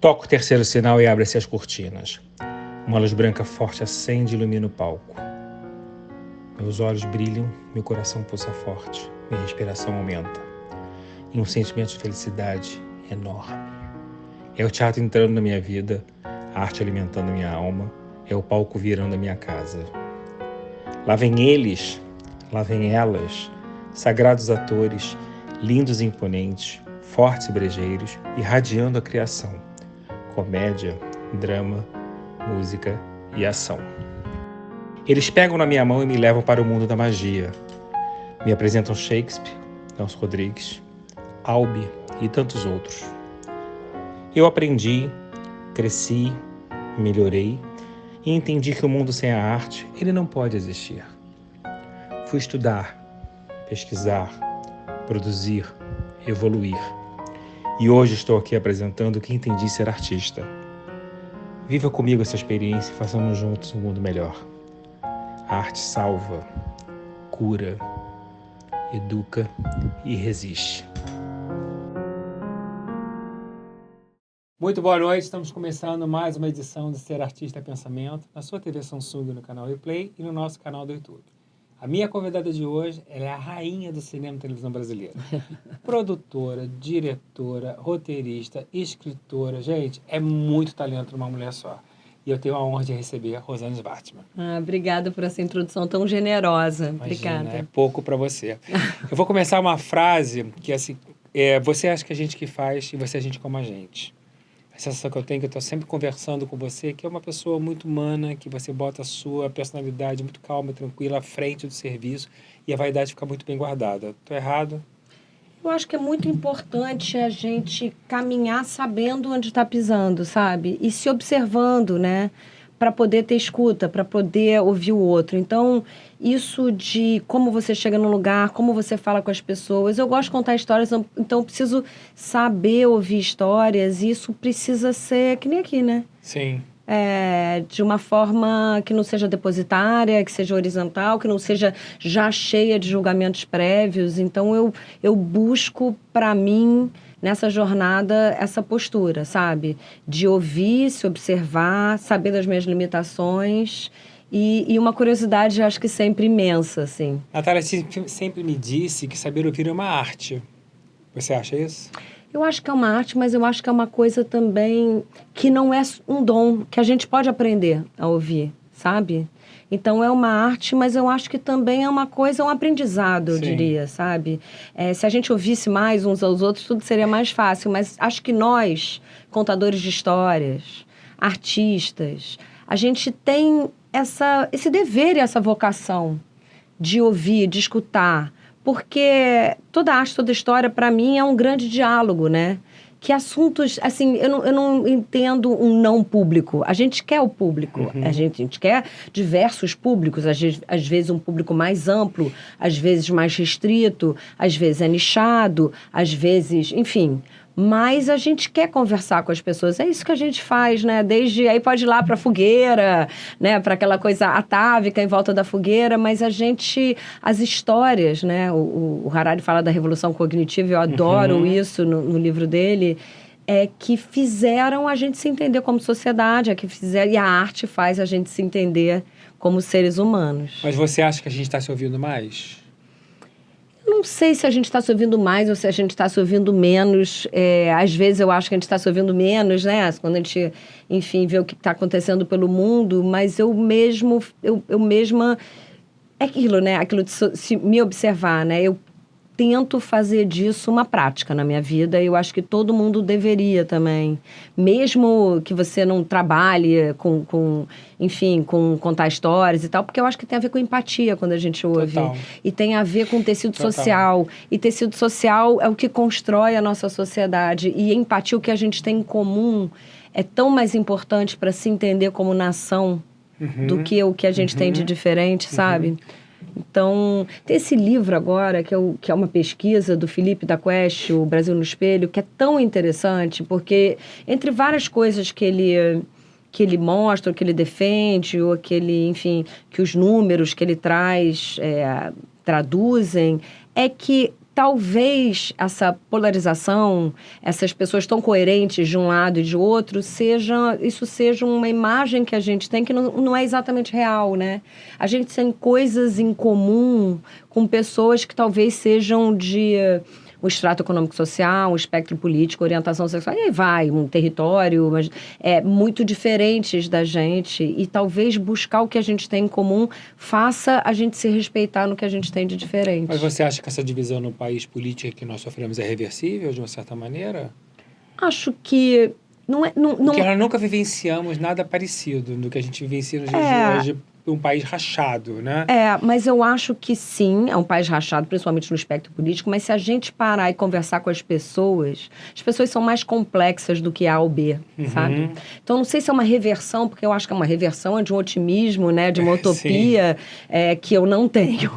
Toco o terceiro sinal e abre-se as cortinas. Uma luz branca forte acende e ilumina o palco. Meus olhos brilham, meu coração pulsa forte, minha respiração aumenta. E um sentimento de felicidade enorme. É o teatro entrando na minha vida, a arte alimentando minha alma, é o palco virando a minha casa. Lá vem eles, lá vem elas, sagrados atores, lindos e imponentes, fortes e brejeiros, irradiando a criação. Comédia, drama, música e ação. Eles pegam na minha mão e me levam para o mundo da magia. Me apresentam Shakespeare, Nelson Rodrigues, Albi e tantos outros. Eu aprendi, cresci, melhorei e entendi que o mundo sem a arte, ele não pode existir. Fui estudar, pesquisar, produzir, evoluir. E hoje estou aqui apresentando o que entendi ser artista. Viva comigo essa experiência e façamos juntos um mundo melhor. A arte salva, cura, educa e resiste. Muito boa noite, estamos começando mais uma edição de Ser Artista Pensamento na sua TV Samsung no canal Replay e no nosso canal do YouTube. A minha convidada de hoje, ela é a rainha do cinema e televisão brasileira. Produtora, diretora, roteirista, escritora. Gente, é muito talento numa mulher só. E eu tenho a honra de receber a Rosane Svartman. Obrigada por essa introdução tão generosa. Imagina, obrigada. É pouco para você. Eu vou começar uma frase que assim, você acha que a gente que faz e você é gente como a gente. A sensação que eu tenho, que eu estou sempre conversando com você, que é uma pessoa muito humana, que você bota a sua personalidade muito calma, tranquila, à frente do serviço e a vaidade fica muito bem guardada. Estou errado? Eu acho que é muito importante a gente caminhar sabendo onde está pisando, sabe? E se observando, né? Para poder ter escuta, para poder ouvir o outro. Então, isso de como você chega num lugar, como você fala com as pessoas. Eu gosto de contar histórias, então eu preciso saber ouvir histórias. E isso precisa ser que nem aqui, né? Sim. De uma forma que não seja depositária, que seja horizontal, que não seja já cheia de julgamentos prévios. Então, eu busco, para mim, nessa jornada, essa postura, sabe? De ouvir, se observar, saber das minhas limitações e uma curiosidade, acho que sempre imensa, assim. Natália sempre me disse que saber ouvir é uma arte. Você acha isso? Eu acho que é uma arte, mas eu acho que é uma coisa também que não é um dom, que a gente pode aprender a ouvir, sabe? Então, é uma arte, mas eu acho que também é uma coisa, um aprendizado, eu diria, sabe? Se a gente ouvisse mais uns aos outros, tudo seria mais fácil. Mas acho que nós, contadores de histórias, artistas, a gente tem esse dever e essa vocação de ouvir, de escutar. Porque toda arte, toda história, para mim, é um grande diálogo, né? Que assuntos, assim, eu não entendo um não público. A gente quer o público, Uhum. a gente quer diversos públicos, às vezes um público mais amplo, às vezes mais restrito, às vezes é nichado, às vezes, enfim. Mas a gente quer conversar com as pessoas, é isso que a gente faz, né? Desde aí pode ir lá para a fogueira, né? Para aquela coisa atávica em volta da fogueira, mas as histórias, né? O Harari fala da revolução cognitiva, eu adoro isso no livro dele, que fizeram a gente se entender como sociedade, e a arte faz a gente se entender como seres humanos. Mas você acha que a gente está se ouvindo mais? Não sei se a gente está se ouvindo mais ou se a gente está se ouvindo menos. Às vezes eu acho que a gente está se ouvindo menos, né? Quando a gente, enfim, vê o que está acontecendo pelo mundo. Mas eu mesma... É aquilo, né? Aquilo de se me observar, né? Eu tento fazer disso uma prática na minha vida. Eu acho que todo mundo deveria também. Mesmo que você não trabalhe com contar histórias e tal, porque eu acho que tem a ver com empatia quando a gente ouve. Total. E tem a ver com tecido social. E tecido social é o que constrói a nossa sociedade. E empatia, o que a gente tem em comum, é tão mais importante para se entender como nação do que o que a gente tem de diferente, sabe? Então, tem esse livro agora, que é uma pesquisa do Felipe da Quest, O Brasil no Espelho, que é tão interessante, porque entre várias coisas que ele mostra, que ele defende, ou que os números que ele traz traduzem, é que talvez essa polarização, essas pessoas tão coerentes de um lado e de outro, isso seja uma imagem que a gente tem que não é exatamente real, né? A gente tem coisas em comum com pessoas que talvez sejam de um extrato econômico-social, um espectro político, orientação sexual, e aí vai, um território, mas muito diferentes da gente, e talvez buscar o que a gente tem em comum faça a gente se respeitar no que a gente tem de diferente. Mas você acha que essa divisão no país política que nós sofremos é reversível, de uma certa maneira? Acho que não é... Porque nós nunca vivenciamos nada parecido do que a gente vivencia nos dias de hoje, um país rachado, né? Mas eu acho que sim, é um país rachado, principalmente no espectro político, mas se a gente parar e conversar com as pessoas são mais complexas do que A ou B, sabe? Então, não sei se é uma reversão, porque eu acho que é uma reversão de um otimismo, né? De uma utopia que eu não tenho.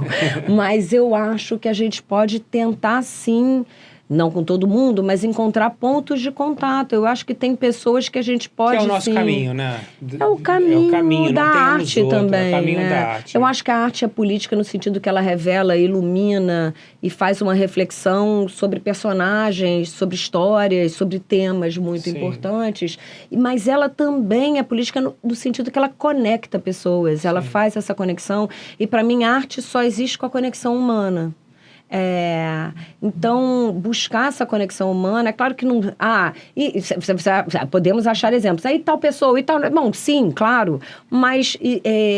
Mas eu acho que a gente pode tentar, sim, não com todo mundo, mas encontrar pontos de contato. Eu acho que tem pessoas que a gente pode, que é o nosso sim, caminho, né? É o caminho da arte outro, também, é o caminho né? da arte. Eu acho que a arte é política no sentido que ela revela, ilumina e faz uma reflexão sobre personagens, sobre histórias, sobre temas muito importantes. Mas ela também é política no sentido que ela conecta pessoas, ela faz essa conexão. E, para mim, a arte só existe com a conexão humana. Então, buscar essa conexão humana, é claro que não... podemos achar exemplos. Aí tal pessoa e tal... Bom, sim, claro. Mas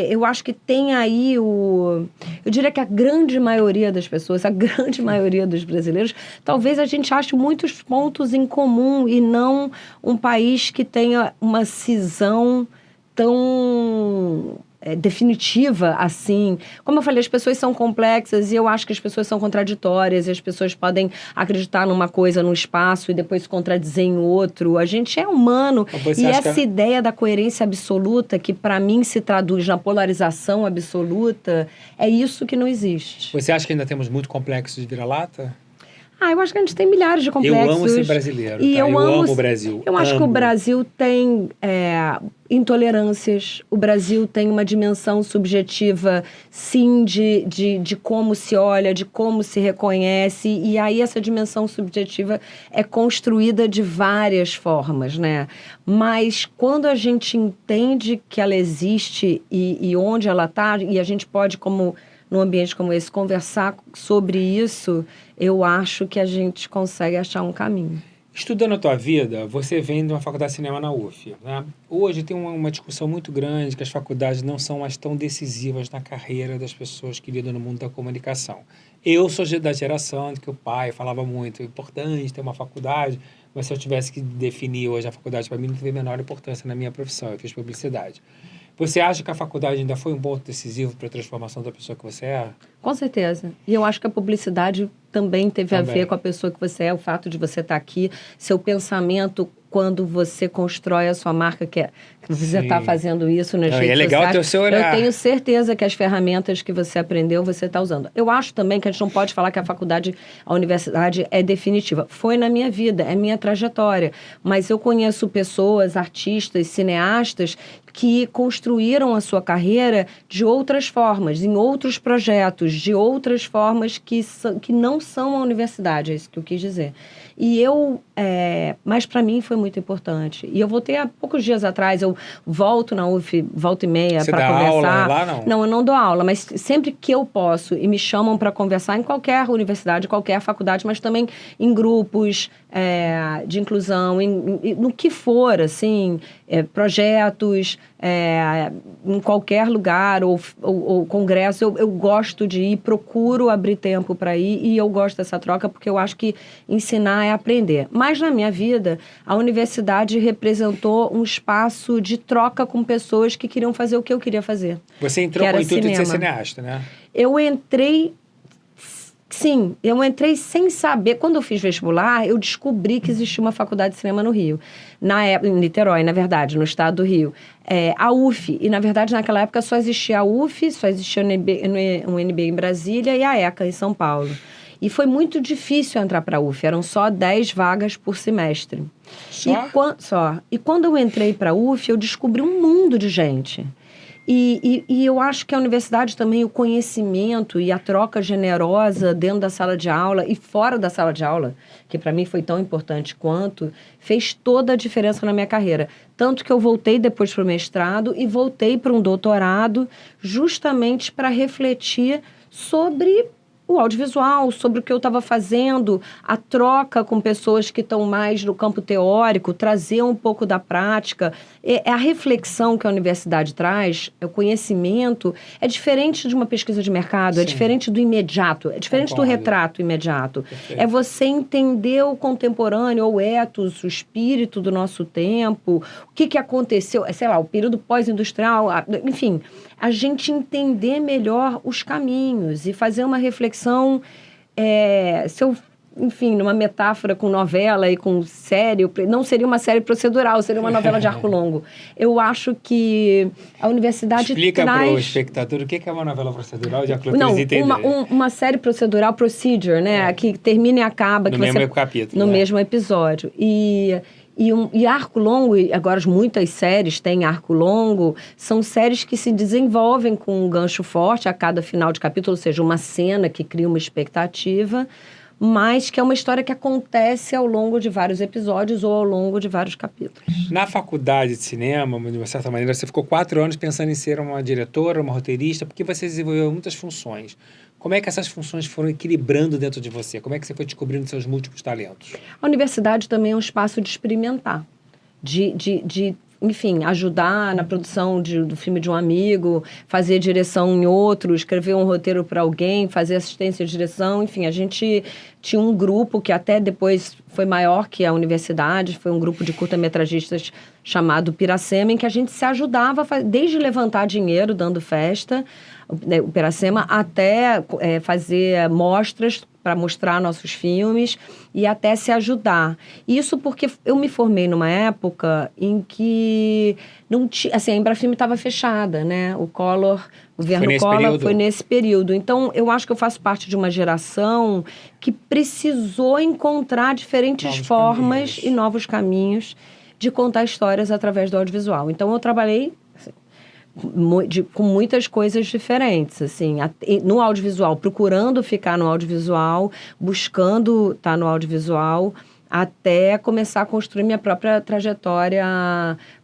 eu acho que tem aí eu diria que a grande maioria das pessoas, a grande maioria dos brasileiros, talvez a gente ache muitos pontos em comum e não um país que tenha uma cisão tão... definitiva, assim. Como eu falei, as pessoas são complexas e eu acho que as pessoas são contraditórias e as pessoas podem acreditar numa coisa num espaço e depois se contradizer em outro. A gente é humano. E essa ideia da coerência absoluta, que para mim se traduz na polarização absoluta, é isso que não existe. Você acha que ainda temos muito complexo de vira-lata? Eu acho que a gente tem milhares de complexos. Eu amo ser brasileiro, e eu amo o Brasil. Eu acho que o Brasil tem intolerâncias, o Brasil tem uma dimensão subjetiva, sim, de como se olha, de como se reconhece, e aí essa dimensão subjetiva é construída de várias formas, né? Mas quando a gente entende que ela existe e onde ela está, e a gente pode, num ambiente como esse, conversar sobre isso, eu acho que a gente consegue achar um caminho. Estudando a tua vida, você vem de uma faculdade de cinema na UF, né? Hoje tem uma discussão muito grande que as faculdades não são mais tão decisivas na carreira das pessoas que lidam no mundo da comunicação. Eu sou da geração de que o pai falava muito, é importante ter uma faculdade, mas se eu tivesse que definir hoje a faculdade, para mim não teve a menor importância na minha profissão, eu fiz publicidade. Você acha que a faculdade ainda foi um ponto decisivo para a transformação da pessoa que você é? Com certeza. E eu acho que a publicidade também teve a ver com a pessoa que você é, o fato de você estar aqui, seu pensamento quando você constrói a sua marca, que você está fazendo isso nas redes sociais. É legal ter o seu olhar. Eu tenho certeza que as ferramentas que você aprendeu, você está usando. Eu acho também que a gente não pode falar que a universidade é definitiva. Foi na minha vida, é minha trajetória. Mas eu conheço pessoas, artistas, cineastas, que construíram a sua carreira de outras formas, em outros projetos, de outras formas que não são a universidade, é isso que eu quis dizer. Mas para mim foi muito importante. E eu voltei há poucos dias atrás, eu volto na UF, volta e meia para conversar. Você dá aula lá, não? Não, eu não dou aula, mas sempre que eu posso e me chamam para conversar em qualquer universidade, qualquer faculdade, mas também em grupos de inclusão, no que for, assim, projetos, em qualquer lugar ou congresso, eu gosto de ir, procuro abrir tempo para ir e eu gosto dessa troca porque eu acho que ensinar é aprender. Mas na minha vida, a universidade representou um espaço de troca com pessoas que queriam fazer o que eu queria fazer. Você entrou com o intuito de ser cineasta, né? Eu entrei sem saber. Quando eu fiz vestibular, eu descobri que existia uma faculdade de cinema no Rio. Em Niterói, na verdade, no estado do Rio. A UF. E, na verdade, naquela época só existia a UF, só existia o UNB em Brasília e a ECA em São Paulo. E foi muito difícil entrar para a UF. Eram só 10 vagas por semestre. Só? Só. E quando eu entrei para a UF, eu descobri um mundo de gente. E eu acho que a universidade também, o conhecimento e a troca generosa dentro da sala de aula e fora da sala de aula, que para mim foi tão importante quanto, fez toda a diferença na minha carreira. Tanto que eu voltei depois para o mestrado e voltei para um doutorado justamente para refletir sobre o audiovisual, sobre o que eu estava fazendo, a troca com pessoas que estão mais no campo teórico, trazer um pouco da prática. É a reflexão que a universidade traz, o conhecimento, é diferente de uma pesquisa de mercado, é diferente do imediato, é diferente do retrato imediato. Perfeito. É você entender o contemporâneo, o ethos, o espírito do nosso tempo, o que aconteceu, sei lá, o período pós-industrial, enfim, a gente entender melhor os caminhos e fazer uma reflexão, enfim, numa metáfora com novela e com série, não seria uma série procedural, seria uma novela de arco longo. Eu acho que a universidade Explica traz... para o espectador o que é uma novela procedural, de acordo com eles entenderem. Uma série procedural, procedure, né? Que termina e acaba. No mesmo capítulo. No mesmo episódio. E arco longo, e agora muitas séries têm arco longo, são séries que se desenvolvem com um gancho forte a cada final de capítulo, ou seja, uma cena que cria uma expectativa, mas que é uma história que acontece ao longo de vários episódios ou ao longo de vários capítulos. Na faculdade de cinema, de uma certa maneira, você ficou 4 anos pensando em ser uma diretora, uma roteirista, porque você desenvolveu muitas funções. Como é que essas funções foram equilibrando dentro de você? Como é que você foi descobrindo seus múltiplos talentos? A universidade também é um espaço de experimentar, enfim, ajudar na produção do filme de um amigo, fazer direção em outro, escrever um roteiro para alguém, fazer assistência de direção. Enfim, a gente tinha um grupo que até depois foi maior que a universidade, foi um grupo de curta-metragistas chamado Piracema, em que a gente se ajudava, desde levantar dinheiro, dando festa, o Piracema, até fazer mostras para mostrar nossos filmes e até se ajudar. Isso porque eu me formei numa época em que não tinha, assim, a Embrafilme estava fechada, né? O governo Collor foi nesse período. Então, eu acho que eu faço parte de uma geração que precisou encontrar diferentes formas e novos caminhos de contar histórias através do audiovisual. Então, eu trabalhei com muitas coisas diferentes, assim, no audiovisual, procurando ficar no audiovisual, buscando estar no audiovisual, até começar a construir minha própria trajetória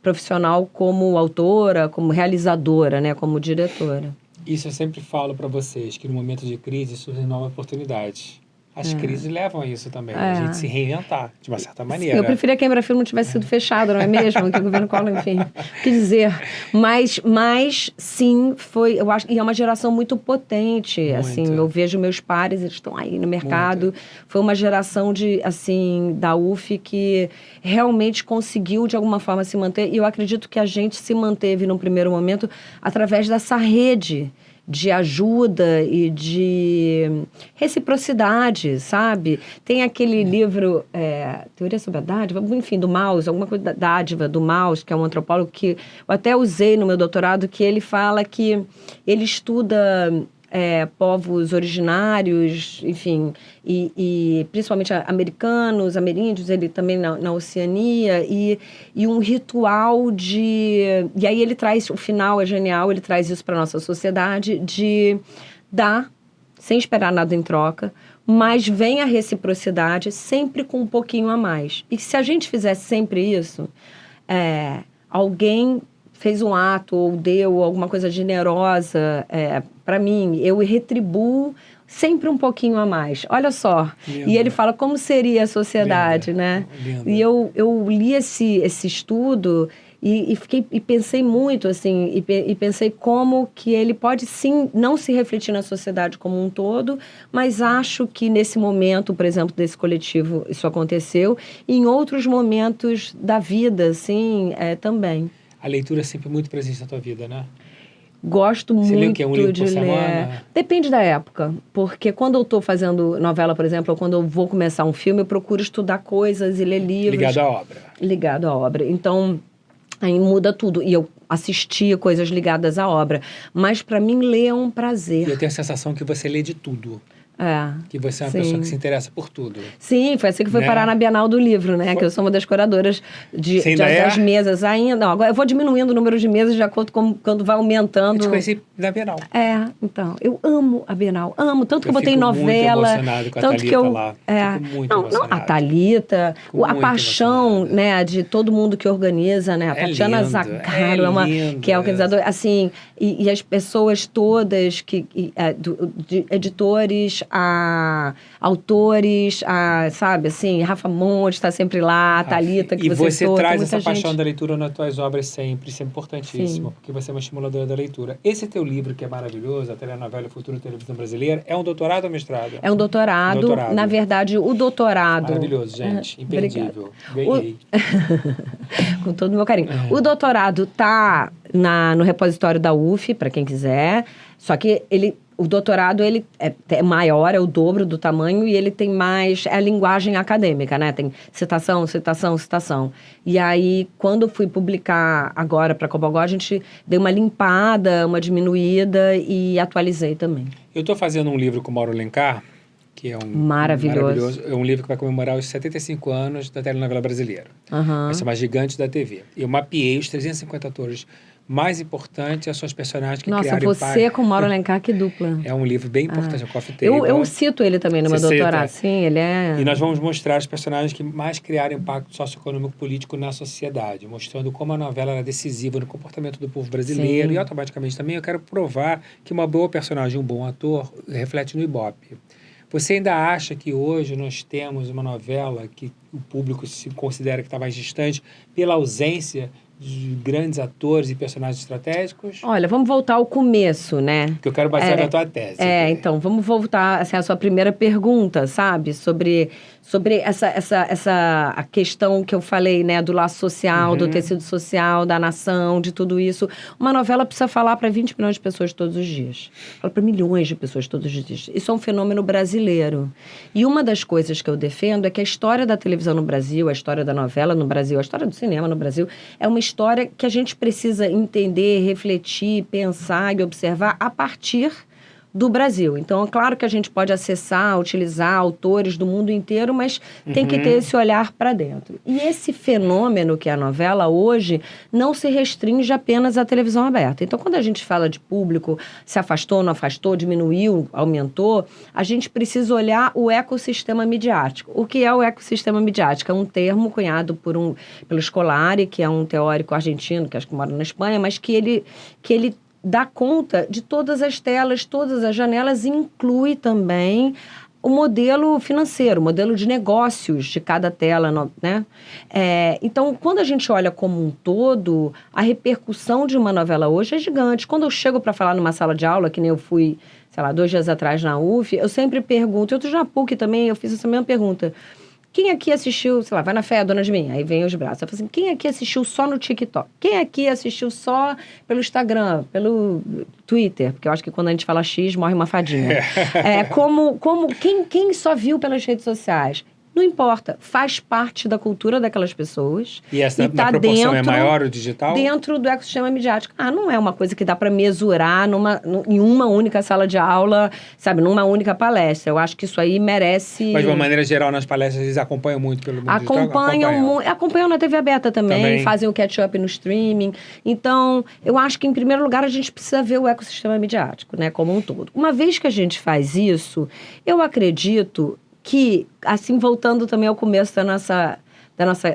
profissional como autora, como realizadora, né, como diretora. Isso eu sempre falo para vocês, que no momento de crise surgem novas oportunidades. As crises levam a isso também, a gente se reinventar, de uma certa maneira. Eu preferia que a Embrafilme não tivesse sido fechada, não é mesmo? Que o governo Collor, enfim, o que dizer. Mas sim, foi, eu acho, e é uma geração muito potente, muito. Assim, eu vejo meus pares, eles estão aí no mercado. Muito. Foi uma geração da UF que realmente conseguiu, de alguma forma, se manter, e eu acredito que a gente se manteve, num primeiro momento, através dessa rede de ajuda e de reciprocidade, sabe? Tem aquele livro, Teoria sobre a Dádiva, enfim, do Maus, alguma coisa da dádiva, do Maus, que é um antropólogo que eu até usei no meu doutorado, que ele fala que ele estuda povos originários, enfim, e principalmente americanos, ameríndios, ele também na Oceania, e um ritual e aí ele traz, o final é genial, ele traz isso para a nossa sociedade, de dar, sem esperar nada em troca, mas vem a reciprocidade sempre com um pouquinho a mais. E se a gente fizesse sempre isso, alguém fez um ato ou deu alguma coisa generosa para mim, eu retribuo sempre um pouquinho a mais. Olha só. Lindo. E ele fala como seria a sociedade, lindo, né? Lindo. E eu li esse estudo e pensei muito, assim, e pensei como que ele pode, sim, não se refletir na sociedade como um todo, mas acho que nesse momento, por exemplo, desse coletivo, isso aconteceu, e em outros momentos da vida, assim, também. A leitura é sempre muito presente na tua vida, né? Gosto muito de ler. Depende da época, porque quando eu estou fazendo novela, por exemplo, ou quando eu vou começar um filme, eu procuro estudar coisas e ler livros. Ligado à obra. Ligado à obra. Então, aí muda tudo. E eu assistia coisas ligadas à obra. Mas, para mim, ler é um prazer. Eu tenho a sensação que você lê de tudo. Que você é uma pessoa que se interessa por tudo. Sim, foi assim que foi parar na Bienal do Livro, né? Que eu sou uma das curadoras das mesas ainda. Não, agora eu vou diminuindo o número de mesas de acordo com quando vai aumentando. Eu te conheci na Bienal. Então, eu amo a Bienal, amo. Tanto que eu botei novela. Muito emocionado com a Thalita lá. Fico muito emocionado. A Thalita, a paixão, né, de todo mundo que organiza, né? A Tatiana Zaccaro que é organizadora, assim, e as pessoas todas de editores, autores, sabe, assim, Rafa Monte está sempre lá, a Thalita, que você citou. E você traz essa paixão da leitura nas tuas obras sempre, isso é importantíssimo, porque você é uma estimuladora da leitura. Esse teu livro, que é maravilhoso, a telenovela Futuro da Televisão Brasileira, é um doutorado ou mestrado? É um doutorado. Na verdade, o doutorado... Maravilhoso, gente, imperdível. Ganhei. Com todo o meu carinho. O doutorado está no repositório da UF, para quem quiser, só que o doutorado ele é maior, é o dobro do tamanho e ele tem mais... É a linguagem acadêmica, né? Tem citação, citação, citação. E aí, quando eu fui publicar agora para Cobogó, a gente deu uma limpada, uma diminuída e atualizei também. Eu estou fazendo um livro com o Mauro Alencar, que é maravilhoso. É um livro que vai comemorar os 75 anos da telenovela brasileira. Vai ser uma gigante da TV. Eu mapeei os 350 atores mais importantes e as suas personagens que criaram impacto. Nossa, você com o Mauro Alencar, que dupla. É um livro bem importante, é o Coffee Table. Eu cito ele também no meu doutorado. Sim, ele é... E nós vamos mostrar os personagens que mais criaram impacto socioeconômico político na sociedade, mostrando como a novela era decisiva no comportamento do povo brasileiro. Sim. E automaticamente também eu quero provar que uma boa personagem, um bom ator, reflete no Ibope. Você ainda acha que hoje nós temos uma novela que o público se considera que está mais distante pela ausência de grandes atores e personagens estratégicos? Olha, vamos voltar ao começo, né? Que eu quero basear na tua tese. Então, vamos voltar assim, à sua primeira pergunta, sabe? Sobre a questão que eu falei, né? Do laço social, do tecido social, da nação, de tudo isso. Uma novela precisa falar para 20 milhões de pessoas todos os dias. Fala para milhões de pessoas todos os dias. Isso é um fenômeno brasileiro. E uma das coisas que eu defendo é que a história da televisão no Brasil, a história da novela no Brasil, a história do cinema no Brasil, é uma história que a gente precisa entender, refletir, pensar e observar a partir do Brasil. Então, é claro que a gente pode acessar, utilizar autores do mundo inteiro, mas tem que ter esse olhar para dentro. E esse fenômeno que é a novela hoje não se restringe apenas à televisão aberta. Então, quando a gente fala de público, se afastou, não afastou, diminuiu, aumentou, a gente precisa olhar o ecossistema midiático. O que é o ecossistema midiático? É um termo cunhado pelo Scolari, que é um teórico argentino, que acho que mora na Espanha, mas que ele dá conta de todas as telas, todas as janelas, e inclui também o modelo financeiro, o modelo de negócios de cada tela, né? Então, quando a gente olha como um todo, a repercussão de uma novela hoje é gigante. Quando eu chego para falar numa sala de aula, que nem eu fui, 2 dias atrás na UF, eu sempre pergunto, eu já PUC também, eu fiz essa mesma pergunta. Quem aqui assistiu, vai na fé, dona de mim, aí vem os braços. Eu falo assim, quem aqui assistiu só no TikTok? Quem aqui assistiu só pelo Instagram, pelo Twitter? Porque eu acho que quando a gente fala X, morre uma fadinha. Quem só viu pelas redes sociais? Não importa, faz parte da cultura daquelas pessoas. E essa proporção é maior, o digital? Dentro do ecossistema midiático. Não é uma coisa que dá para mesurar em uma única sala de aula, numa única palestra. Eu acho que isso aí merece... Mas, de uma maneira geral, nas palestras, eles acompanham muito pelo mundo digital? Acompanham na TV aberta também, fazem o catch-up no streaming. Então, eu acho que, em primeiro lugar, a gente precisa ver o ecossistema midiático, né, como um todo. Uma vez que a gente faz isso, eu acredito que, assim, voltando também ao começo da nossa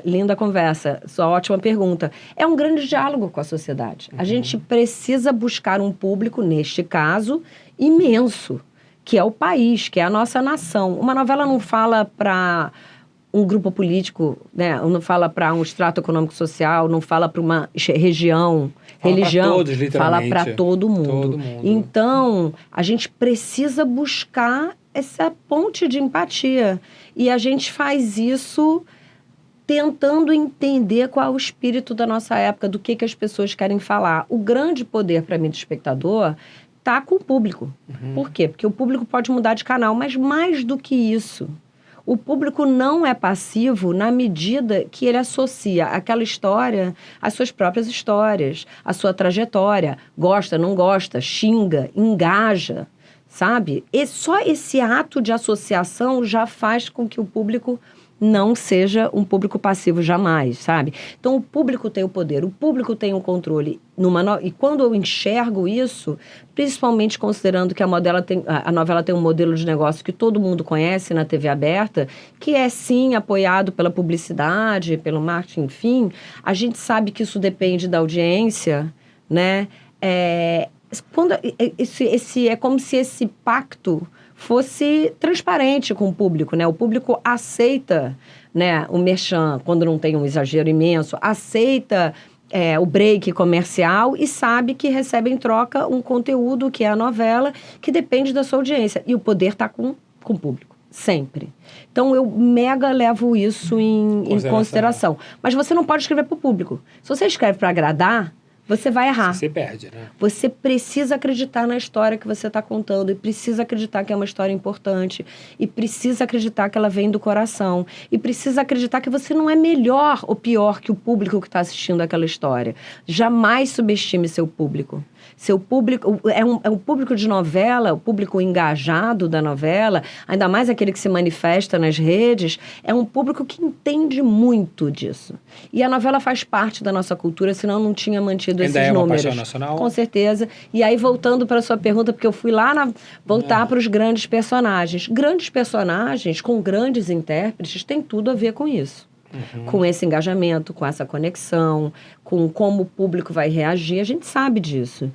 linda conversa, sua ótima pergunta, é um grande diálogo com a sociedade. A gente precisa buscar um público, neste caso, imenso, que é o país, que é a nossa nação. Uma novela não fala para um grupo político, né? Não fala para um extrato econômico-social, não fala para uma região, religião. Pra todos, literalmente. Fala para todo mundo. Então, a gente precisa buscar essa ponte de empatia. E a gente faz isso tentando entender qual é o espírito da nossa época, do que as pessoas querem falar. O grande poder, para mim, do espectador, está com o público. Por quê? Porque o público pode mudar de canal, mas mais do que isso, o público não é passivo na medida que ele associa aquela história às suas próprias histórias, à sua trajetória. Gosta, não gosta, xinga, engaja. sabe? E só esse ato de associação já faz com que o público não seja um público passivo jamais, sabe? Então, o público tem o poder, o público tem o controle. E quando eu enxergo isso, principalmente considerando que a novela tem um modelo de negócio que todo mundo conhece na TV aberta, que é, sim, apoiado pela publicidade, pelo marketing, enfim, a gente sabe que isso depende da audiência, né? É como se esse pacto fosse transparente com o público, né? O público aceita, né, o merchan quando não tem um exagero imenso, aceita o break comercial e sabe que recebe em troca um conteúdo que é a novela, que depende da sua audiência. E o poder está com o público, sempre. Então, eu mega levo isso em consideração. Mas você não pode escrever para o público. Se você escreve para agradar, você vai errar. Você perde, né? Você precisa acreditar na história que você está contando e precisa acreditar que é uma história importante e precisa acreditar que ela vem do coração e precisa acreditar que você não é melhor ou pior que o público que está assistindo aquela história. Jamais subestime seu público. Seu público é um público de novela, o público engajado da novela, ainda mais aquele que se manifesta nas redes, é um público que entende muito disso. E a novela faz parte da nossa cultura, senão não tinha mantido esses números. Ainda é uma paixão nacional? Com certeza. E aí, voltando para a sua pergunta, porque eu fui lá voltar para os grandes personagens. Grandes personagens com grandes intérpretes tem tudo a ver com isso. Com esse engajamento, com essa conexão, com como o público vai reagir, a gente sabe disso.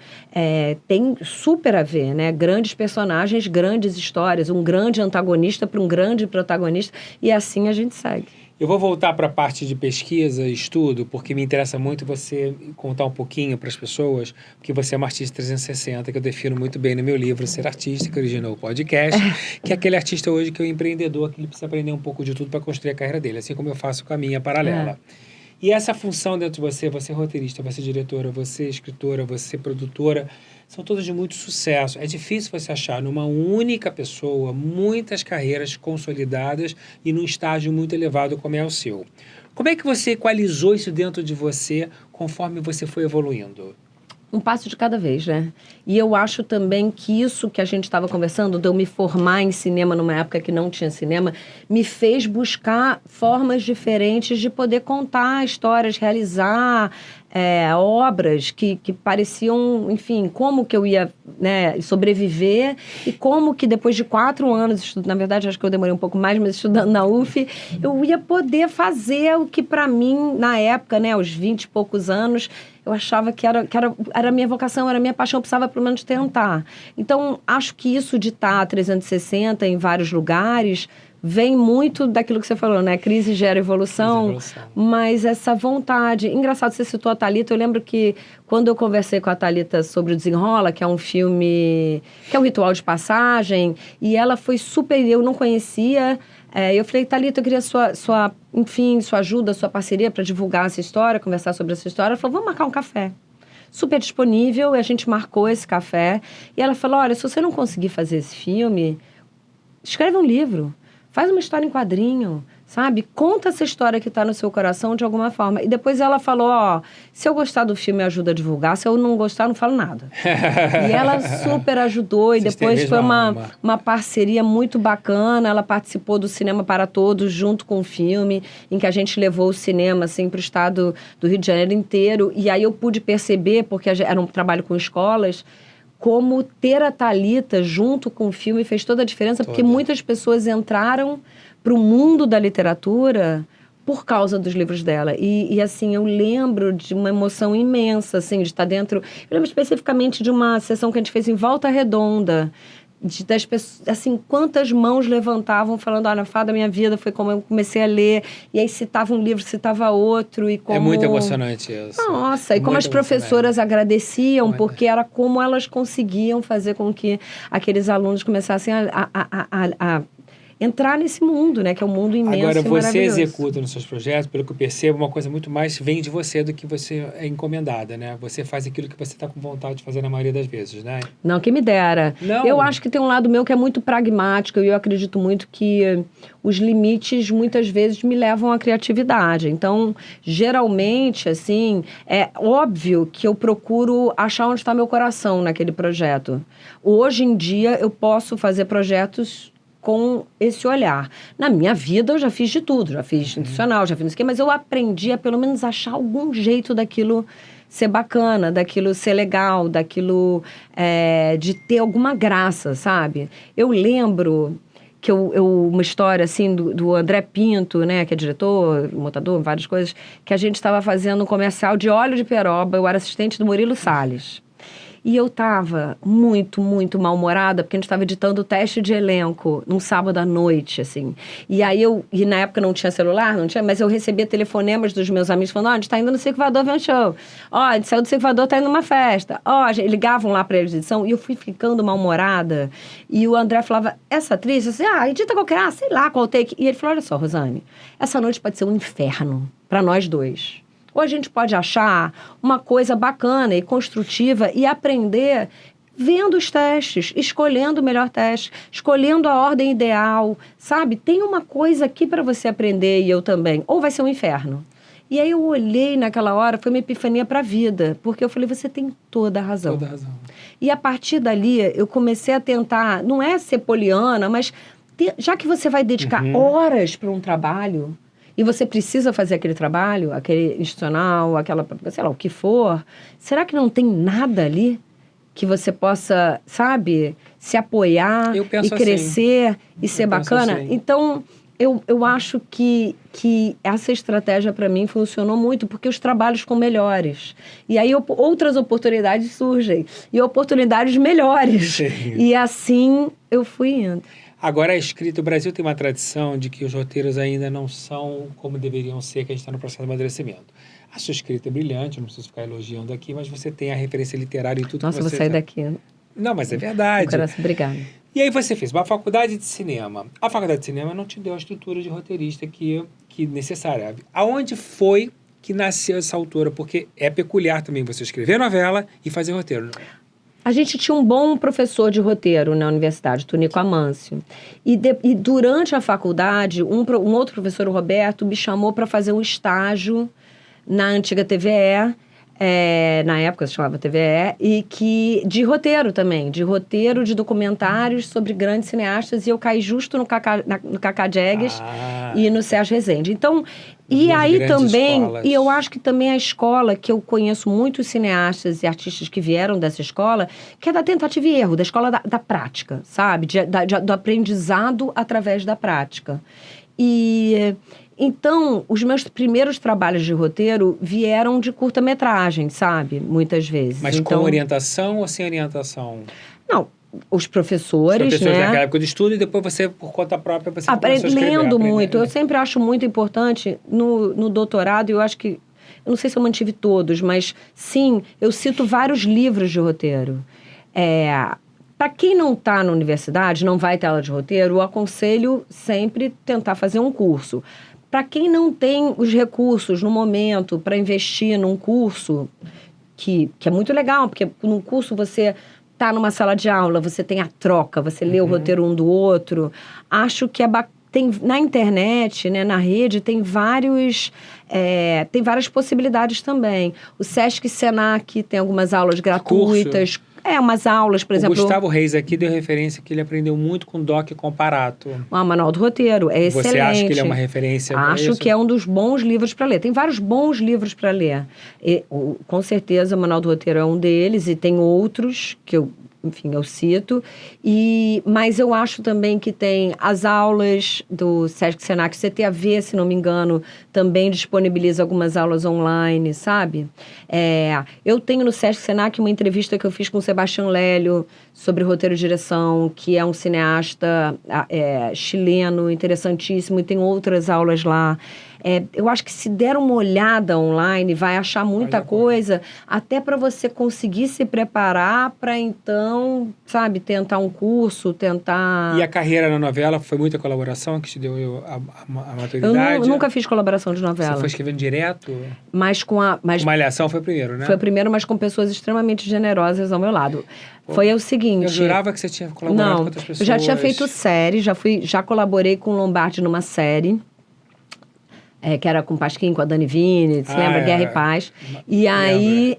Tem super a ver, né? Grandes personagens, grandes histórias, um grande antagonista para um grande protagonista, e assim a gente segue. Eu vou voltar para a parte de pesquisa e estudo, porque me interessa muito você contar um pouquinho para as pessoas, porque você é uma artista 360, que eu defino muito bem no meu livro, Ser Artista, que originou o podcast, que é aquele artista hoje que é o empreendedor, que ele precisa aprender um pouco de tudo para construir a carreira dele, assim como eu faço com a minha paralela. E essa função dentro de você é roteirista, você é diretora, você é escritora, você é produtora, são todas de muito sucesso. É difícil você achar numa única pessoa muitas carreiras consolidadas e num estágio muito elevado como é o seu. Como é que você equalizou isso dentro de você conforme você foi evoluindo? Um passo de cada vez, né? E eu acho também que isso que a gente estava conversando, de eu me formar em cinema numa época que não tinha cinema, me fez buscar formas diferentes de poder contar histórias, realizar obras que pareciam, enfim, como que eu ia, né, sobreviver e como que depois de 4 anos, na verdade acho que eu demorei um pouco mais, mas estudando na UF, eu ia poder fazer o que para mim, na época, né, aos 20 e poucos anos, eu achava que era a minha vocação, era a minha paixão, eu precisava pelo menos tentar. Então, acho que isso de estar 360 em vários lugares vem muito daquilo que você falou, né? Crise gera evolução, mas essa vontade... Engraçado, você citou a Thalita, eu lembro que quando eu conversei com a Thalita sobre o Desenrola, que é um filme, que é um ritual de passagem, e ela foi super... Eu não conhecia... eu falei, Thalita, eu queria sua ajuda, sua parceria para divulgar essa história, conversar sobre essa história. Ela falou, vamos marcar um café. Super disponível, e a gente marcou esse café. E ela falou, olha, se você não conseguir fazer esse filme, escreve um livro. Faz uma história em quadrinho, sabe? Conta essa história que está no seu coração de alguma forma. E depois ela falou, se eu gostar do filme, ajuda a divulgar. Se eu não gostar, não falo nada. E ela super ajudou. E depois foi uma parceria muito bacana. Ela participou do Cinema para Todos, junto com o filme, em que a gente levou o cinema, assim, para o estado do Rio de Janeiro inteiro. E aí eu pude perceber, porque era um trabalho com escolas, como ter a Thalita junto com o filme fez toda a diferença, porque muitas pessoas entraram para o mundo da literatura por causa dos livros dela. E assim, eu lembro de uma emoção imensa, assim, de estar dentro... Eu lembro especificamente de uma sessão que a gente fez em Volta Redonda, das pessoas, assim, quantas mãos levantavam falando, olha, a Fada da Minha Vida foi como eu comecei a ler, e aí citava um livro, citava outro, e como... É muito emocionante isso. Nossa, e como as professoras agradeciam, porque era como elas conseguiam fazer com que aqueles alunos começassem a entrar nesse mundo, né? Que é um mundo imenso. Agora, e você maravilhoso. executa nos seus projetos, pelo que eu percebo, uma coisa muito mais vem de você do que você é encomendada, né? Você faz aquilo que você está com vontade de fazer na maioria das vezes, né? Não, quem me dera. Não. Eu acho que tem um lado meu que é muito pragmático e eu acredito muito que os limites muitas vezes me levam à criatividade. Então, geralmente, assim, é óbvio que eu procuro achar onde está meu coração naquele projeto. Hoje em dia, eu posso fazer projetos com esse olhar. Na minha vida, eu já fiz de tudo. Já fiz institucional, já fiz isso aqui, mas eu aprendi a, pelo menos, achar algum jeito daquilo ser bacana, daquilo ser legal, daquilo de ter alguma graça, sabe? Eu lembro que uma história, assim, do André Pinto, né, que é diretor, montador, várias coisas, que a gente estava fazendo um comercial de óleo de peroba, eu era assistente do Murilo Salles. E eu estava muito, muito mal-humorada, porque a gente estava editando o teste de elenco num sábado à noite, assim. E aí e na época não tinha celular, não tinha, mas eu recebia telefonemas dos meus amigos falando, ó, a gente tá indo no Circo Voador ver um show. Ó, a gente saiu do Circo Voador, tá indo numa festa. Ó, ligavam lá pra eles de edição, e eu fui ficando mal-humorada. E o André falava, essa atriz, assim, edita qualquer, sei lá, qual take. E ele falou, olha só, Rosane, essa noite pode ser um inferno pra nós dois. Ou a gente pode achar uma coisa bacana e construtiva e aprender vendo os testes, escolhendo o melhor teste, escolhendo a ordem ideal, sabe? Tem uma coisa aqui para você aprender e eu também. Ou vai ser um inferno. E aí eu olhei naquela hora, foi uma epifania para a vida, porque eu falei, você tem toda a razão. Toda a razão. E a partir dali, eu comecei a tentar, não é ser poliana, mas já que você vai dedicar horas para um trabalho, e você precisa fazer aquele trabalho, aquele institucional, aquela, sei lá, o que for, será que não tem nada ali que você possa, sabe, se apoiar e crescer assim. E ser bacana? Assim. Então, eu acho que essa estratégia, para mim, funcionou muito, porque os trabalhos ficam melhores. E aí outras oportunidades surgem, e oportunidades melhores. Sim. E assim eu fui indo. Agora, a escrita, o Brasil tem uma tradição de que os roteiros ainda não são como deveriam ser, que a gente está no processo de amadurecimento. A sua escrita é brilhante, eu não preciso ficar elogiando aqui, mas você tem a referência literária e tudo. Nossa, que você... Nossa, vou sair daqui. Não, mas é verdade. Obrigada. E aí você fez uma faculdade de cinema. A faculdade de cinema não te deu a estrutura de roteirista que necessária. Aonde foi que nasceu essa autora? Porque é peculiar também você escrever novela e fazer roteiro. A gente tinha um bom professor de roteiro na universidade, Tonico Amâncio. E durante a faculdade, um outro professor, o Roberto, me chamou para fazer um estágio na antiga TVE, na época se chamava TVE, e de roteiro também, de roteiro de documentários sobre grandes cineastas, e eu caí justo no Cacá Diegues e no Sérgio Rezende. Então, e aí também, escolas. E eu acho que também a escola, que eu conheço muitos cineastas e artistas que vieram dessa escola, que é da tentativa e erro, da escola da prática, sabe? Do aprendizado através da prática. E então, os meus primeiros trabalhos de roteiro vieram de curta-metragem, sabe? Muitas vezes. Mas então, com orientação ou sem orientação? Não. Os professores, né? Naquela época de estudo, e depois você, por conta própria, você lendo muito. Eu sempre acho muito importante, no doutorado, eu acho que... Eu não sei se eu mantive todos, mas sim, eu cito vários livros de roteiro. Para quem não está na universidade, não vai ter aula de roteiro, eu aconselho sempre tentar fazer um curso. Para quem não tem os recursos no momento para investir num curso, que é muito legal, porque num curso você... tá numa sala de aula, você tem a troca, você lê o roteiro um do outro. Acho que tem na internet, né, na rede, tem várias possibilidades também. O Sesc Senac tem algumas aulas gratuitas. Umas aulas, por exemplo... O Gustavo Reis aqui deu referência que ele aprendeu muito com Doc Comparato. Manual do Roteiro, é excelente. Você acha que ele é uma referência? Acho que é um dos bons livros para ler. Tem vários bons livros para ler. Com certeza, o Manual do Roteiro é um deles, e tem outros que eu cito. Mas eu acho também que tem as aulas do Sesc Senac, o CTAV, se não me engano, também disponibiliza algumas aulas online, sabe? Eu tenho no Sesc Senac uma entrevista que eu fiz com o Sebastião Lélio sobre roteiro e direção, que é um cineasta chileno, interessantíssimo, e tem outras aulas lá. Eu acho que se der uma olhada online, vai achar muita coisa, até para você conseguir se preparar para, então, sabe, tentar um curso, tentar... E a carreira na novela foi muita colaboração que te deu a maturidade? Eu nunca fiz colaboração de novela. Você foi escrevendo direto? Mas com a... Malhação foi o primeiro, né? Foi o primeiro, mas com pessoas extremamente generosas ao meu lado. Foi o seguinte... Eu jurava que você tinha colaborado com outras pessoas. Eu já tinha feito série, já colaborei com o Lombardi numa série... que era com o Pasquim, com a Dani Vini, se lembra? Guerra e Paz. E aí,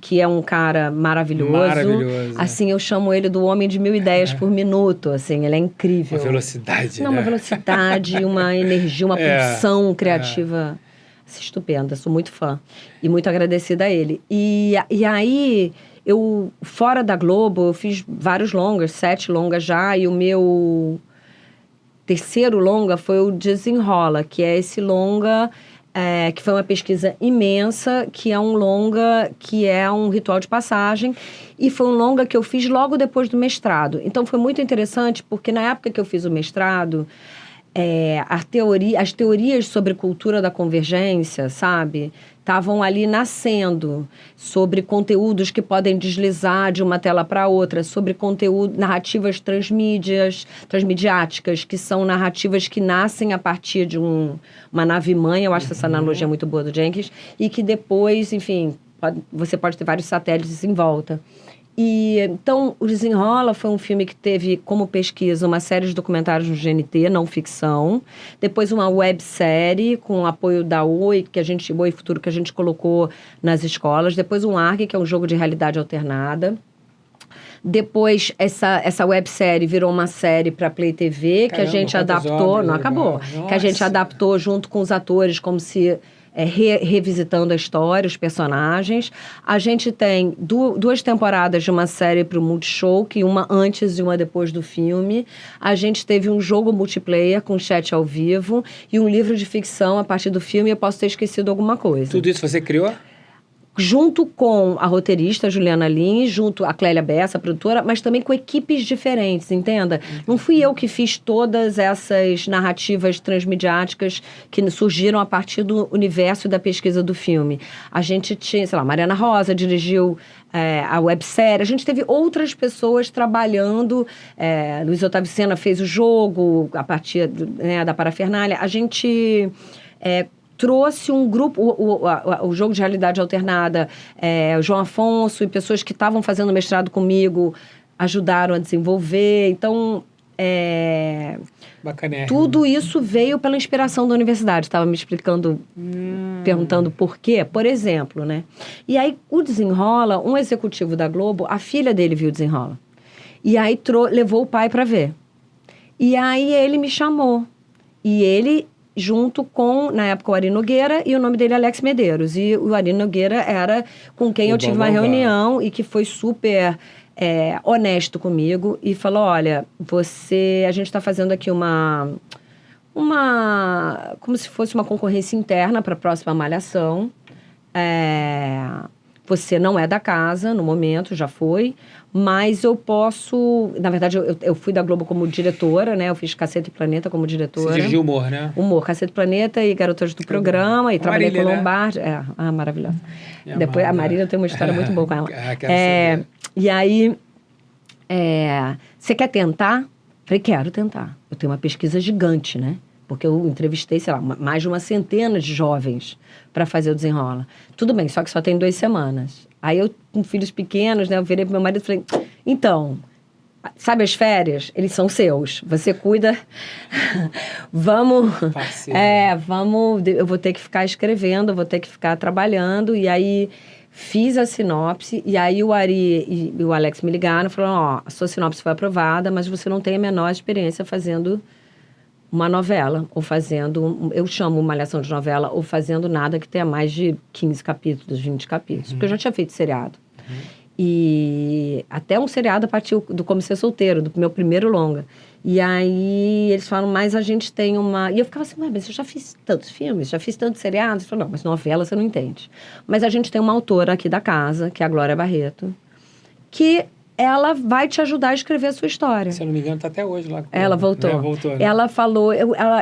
que é um cara maravilhoso. Maravilhoso. Assim, eu chamo ele do homem de 1000 ideias por minuto, assim, ele é incrível. Uma velocidade, Não, né? uma velocidade, uma energia, uma pulsão criativa estupenda. Sou muito fã e muito agradecida a ele. E aí, fora da Globo, eu fiz vários longas, 7 longas já, e o meu... terceiro longa foi o Desenrola, que é esse longa que foi uma pesquisa imensa, que é um longa que é um ritual de passagem, e foi um longa que eu fiz logo depois do mestrado. Então, foi muito interessante, porque na época que eu fiz o mestrado, as teorias sobre cultura da convergência, sabe, estavam ali nascendo, sobre conteúdos que podem deslizar de uma tela para outra, sobre narrativas transmediáticas, que são narrativas que nascem a partir de uma nave-mãe, eu acho essa analogia muito boa do Jenkins, e que depois, enfim, você pode ter vários satélites em volta. E, então, o Desenrola foi um filme que teve como pesquisa uma série de documentários no GNT, não ficção. Depois uma websérie com o apoio da Oi Futuro, que a gente colocou nas escolas. Depois um ARC, que é um jogo de realidade alternada. Depois, essa websérie virou uma série para Play TV, que a gente adaptou... Não acabou. Nossa. Que a gente adaptou junto com os atores, como se... revisitando a história, os personagens. A gente tem 2 temporadas de uma série para o Multishow, que uma antes e uma depois do filme. A gente teve um jogo multiplayer com chat ao vivo e um livro de ficção a partir do filme. Eu posso ter esquecido alguma coisa. Tudo isso você criou? Junto com a roteirista Juliana Lins, junto a Clélia Bessa, a produtora, mas também com equipes diferentes, entenda? Não fui eu que fiz todas essas narrativas transmediáticas que surgiram a partir do universo da pesquisa do filme. A gente tinha, sei lá, Mariana Rosa dirigiu a websérie, a gente teve outras pessoas trabalhando, Luiz Otávio Sena fez o jogo a partir da parafernália. A gente... trouxe um grupo, o jogo de realidade alternada, o João Afonso e pessoas que estavam fazendo mestrado comigo ajudaram a desenvolver. Então, tudo isso veio pela inspiração da universidade. Estava me explicando, perguntando por quê, por exemplo, né? E aí, o Desenrola, um executivo da Globo, a filha dele viu o Desenrola. E aí, levou o pai para ver. E aí, ele me chamou. E ele... junto com, na época, o Ari Nogueira, e o nome dele é Alex Medeiros. E o Ari Nogueira era com quem eu tive uma reunião e que foi super honesto comigo e falou, olha, a gente está fazendo aqui como se fosse uma concorrência interna para a próxima Malhação. Você não é da casa, no momento, já foi, mas eu posso... Na verdade, eu fui da Globo como diretora, né? Eu fiz Cacete e Planeta como diretora. Você dirigiu Humor, né? Humor, Cacete e Planeta e Garotas do Programa, e trabalhei com o Lombardi. Maravilhosa. Depois, a Marília tem uma história muito boa com ela. E aí, você quer tentar? Falei, quero tentar. Eu tenho uma pesquisa gigante, né? Porque eu entrevistei, sei lá, mais de uma centena de jovens para fazer o Desenrola. Tudo bem, só que só tem 2 semanas. Aí eu, com filhos pequenos, né, eu virei pro meu marido e falei, então, sabe as férias? Eles são seus. Você cuida. Vamos... eu vou ter que ficar escrevendo, eu vou ter que ficar trabalhando. E aí, fiz a sinopse. E aí, o Ari e o Alex me ligaram e falaram, a sua sinopse foi aprovada, mas você não tem a menor experiência fazendo... uma novela, ou fazendo... Eu chamo malhação de novela, ou fazendo nada que tenha mais de 15 capítulos, 20 capítulos. Porque eu já tinha feito seriado. E até um seriado a partir do Como Ser Solteiro, do meu primeiro longa. E aí eles falam, mas a gente tem uma... E eu ficava assim, mas eu já fiz tantos filmes, já fiz tantos seriados. Eles falam, não, mas novela você não entende. Mas a gente tem uma autora aqui da casa, que é a Glória Barreto, que ela vai te ajudar a escrever a sua história. Se eu não me engano, está até hoje lá. Ela voltou. Né? Voltou, né? Ela falou,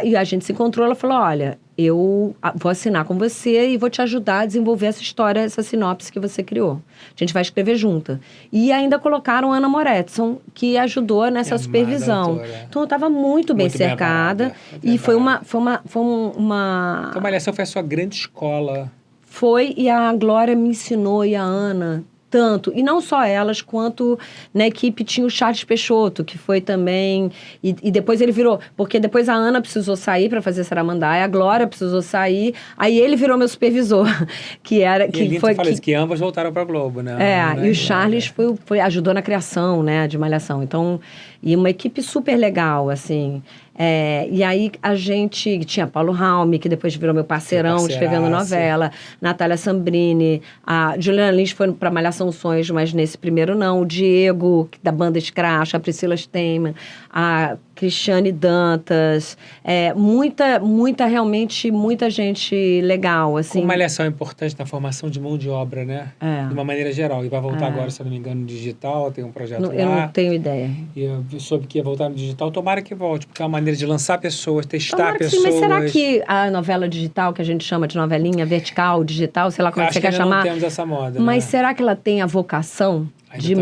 e a gente se encontrou, ela falou, olha, eu vou assinar com você e vou te ajudar a desenvolver essa história, essa sinopse que você criou. A gente vai escrever junta. E ainda colocaram Ana Moretson, que ajudou nessa supervisão. Então, eu estava muito bem cercada. E foi uma... Então, Malhação foi a sua grande escola. Foi, e a Glória me ensinou, e a Ana... tanto, e não só elas, quanto na equipe tinha o Charles Peixoto, que foi também, e depois ele virou, porque depois a Ana precisou sair para fazer Saramandaia, a Glória precisou sair, aí ele virou meu supervisor, que era... que foi que ambas voltaram para a Globo, né? E o Charles ajudou na criação, né, de Malhação, então, e uma equipe super legal, assim... e aí a gente tinha Paulo Raume, que depois virou meu parceirão, escrevendo novela, Natália Sambrini, a Juliana Lins foi para Malhação Sonhos, mas nesse primeiro não, o Diego, da banda Scratch, a Priscila Steinman, a Cristiane Dantas, realmente muita gente legal, assim. Como Malhação é importante na formação de mão de obra, né? De uma maneira geral, e vai voltar agora, se eu não me engano, no digital, tem um projeto lá. Eu não tenho ideia. E eu soube que ia voltar no digital, tomara que volte, porque é uma maneira de lançar pessoas, testar pessoas. Sim, mas será que a novela digital, que a gente chama de novelinha vertical, digital, sei lá como você quer chamar... Não temos essa moda, mas né? será que ela tem a vocação de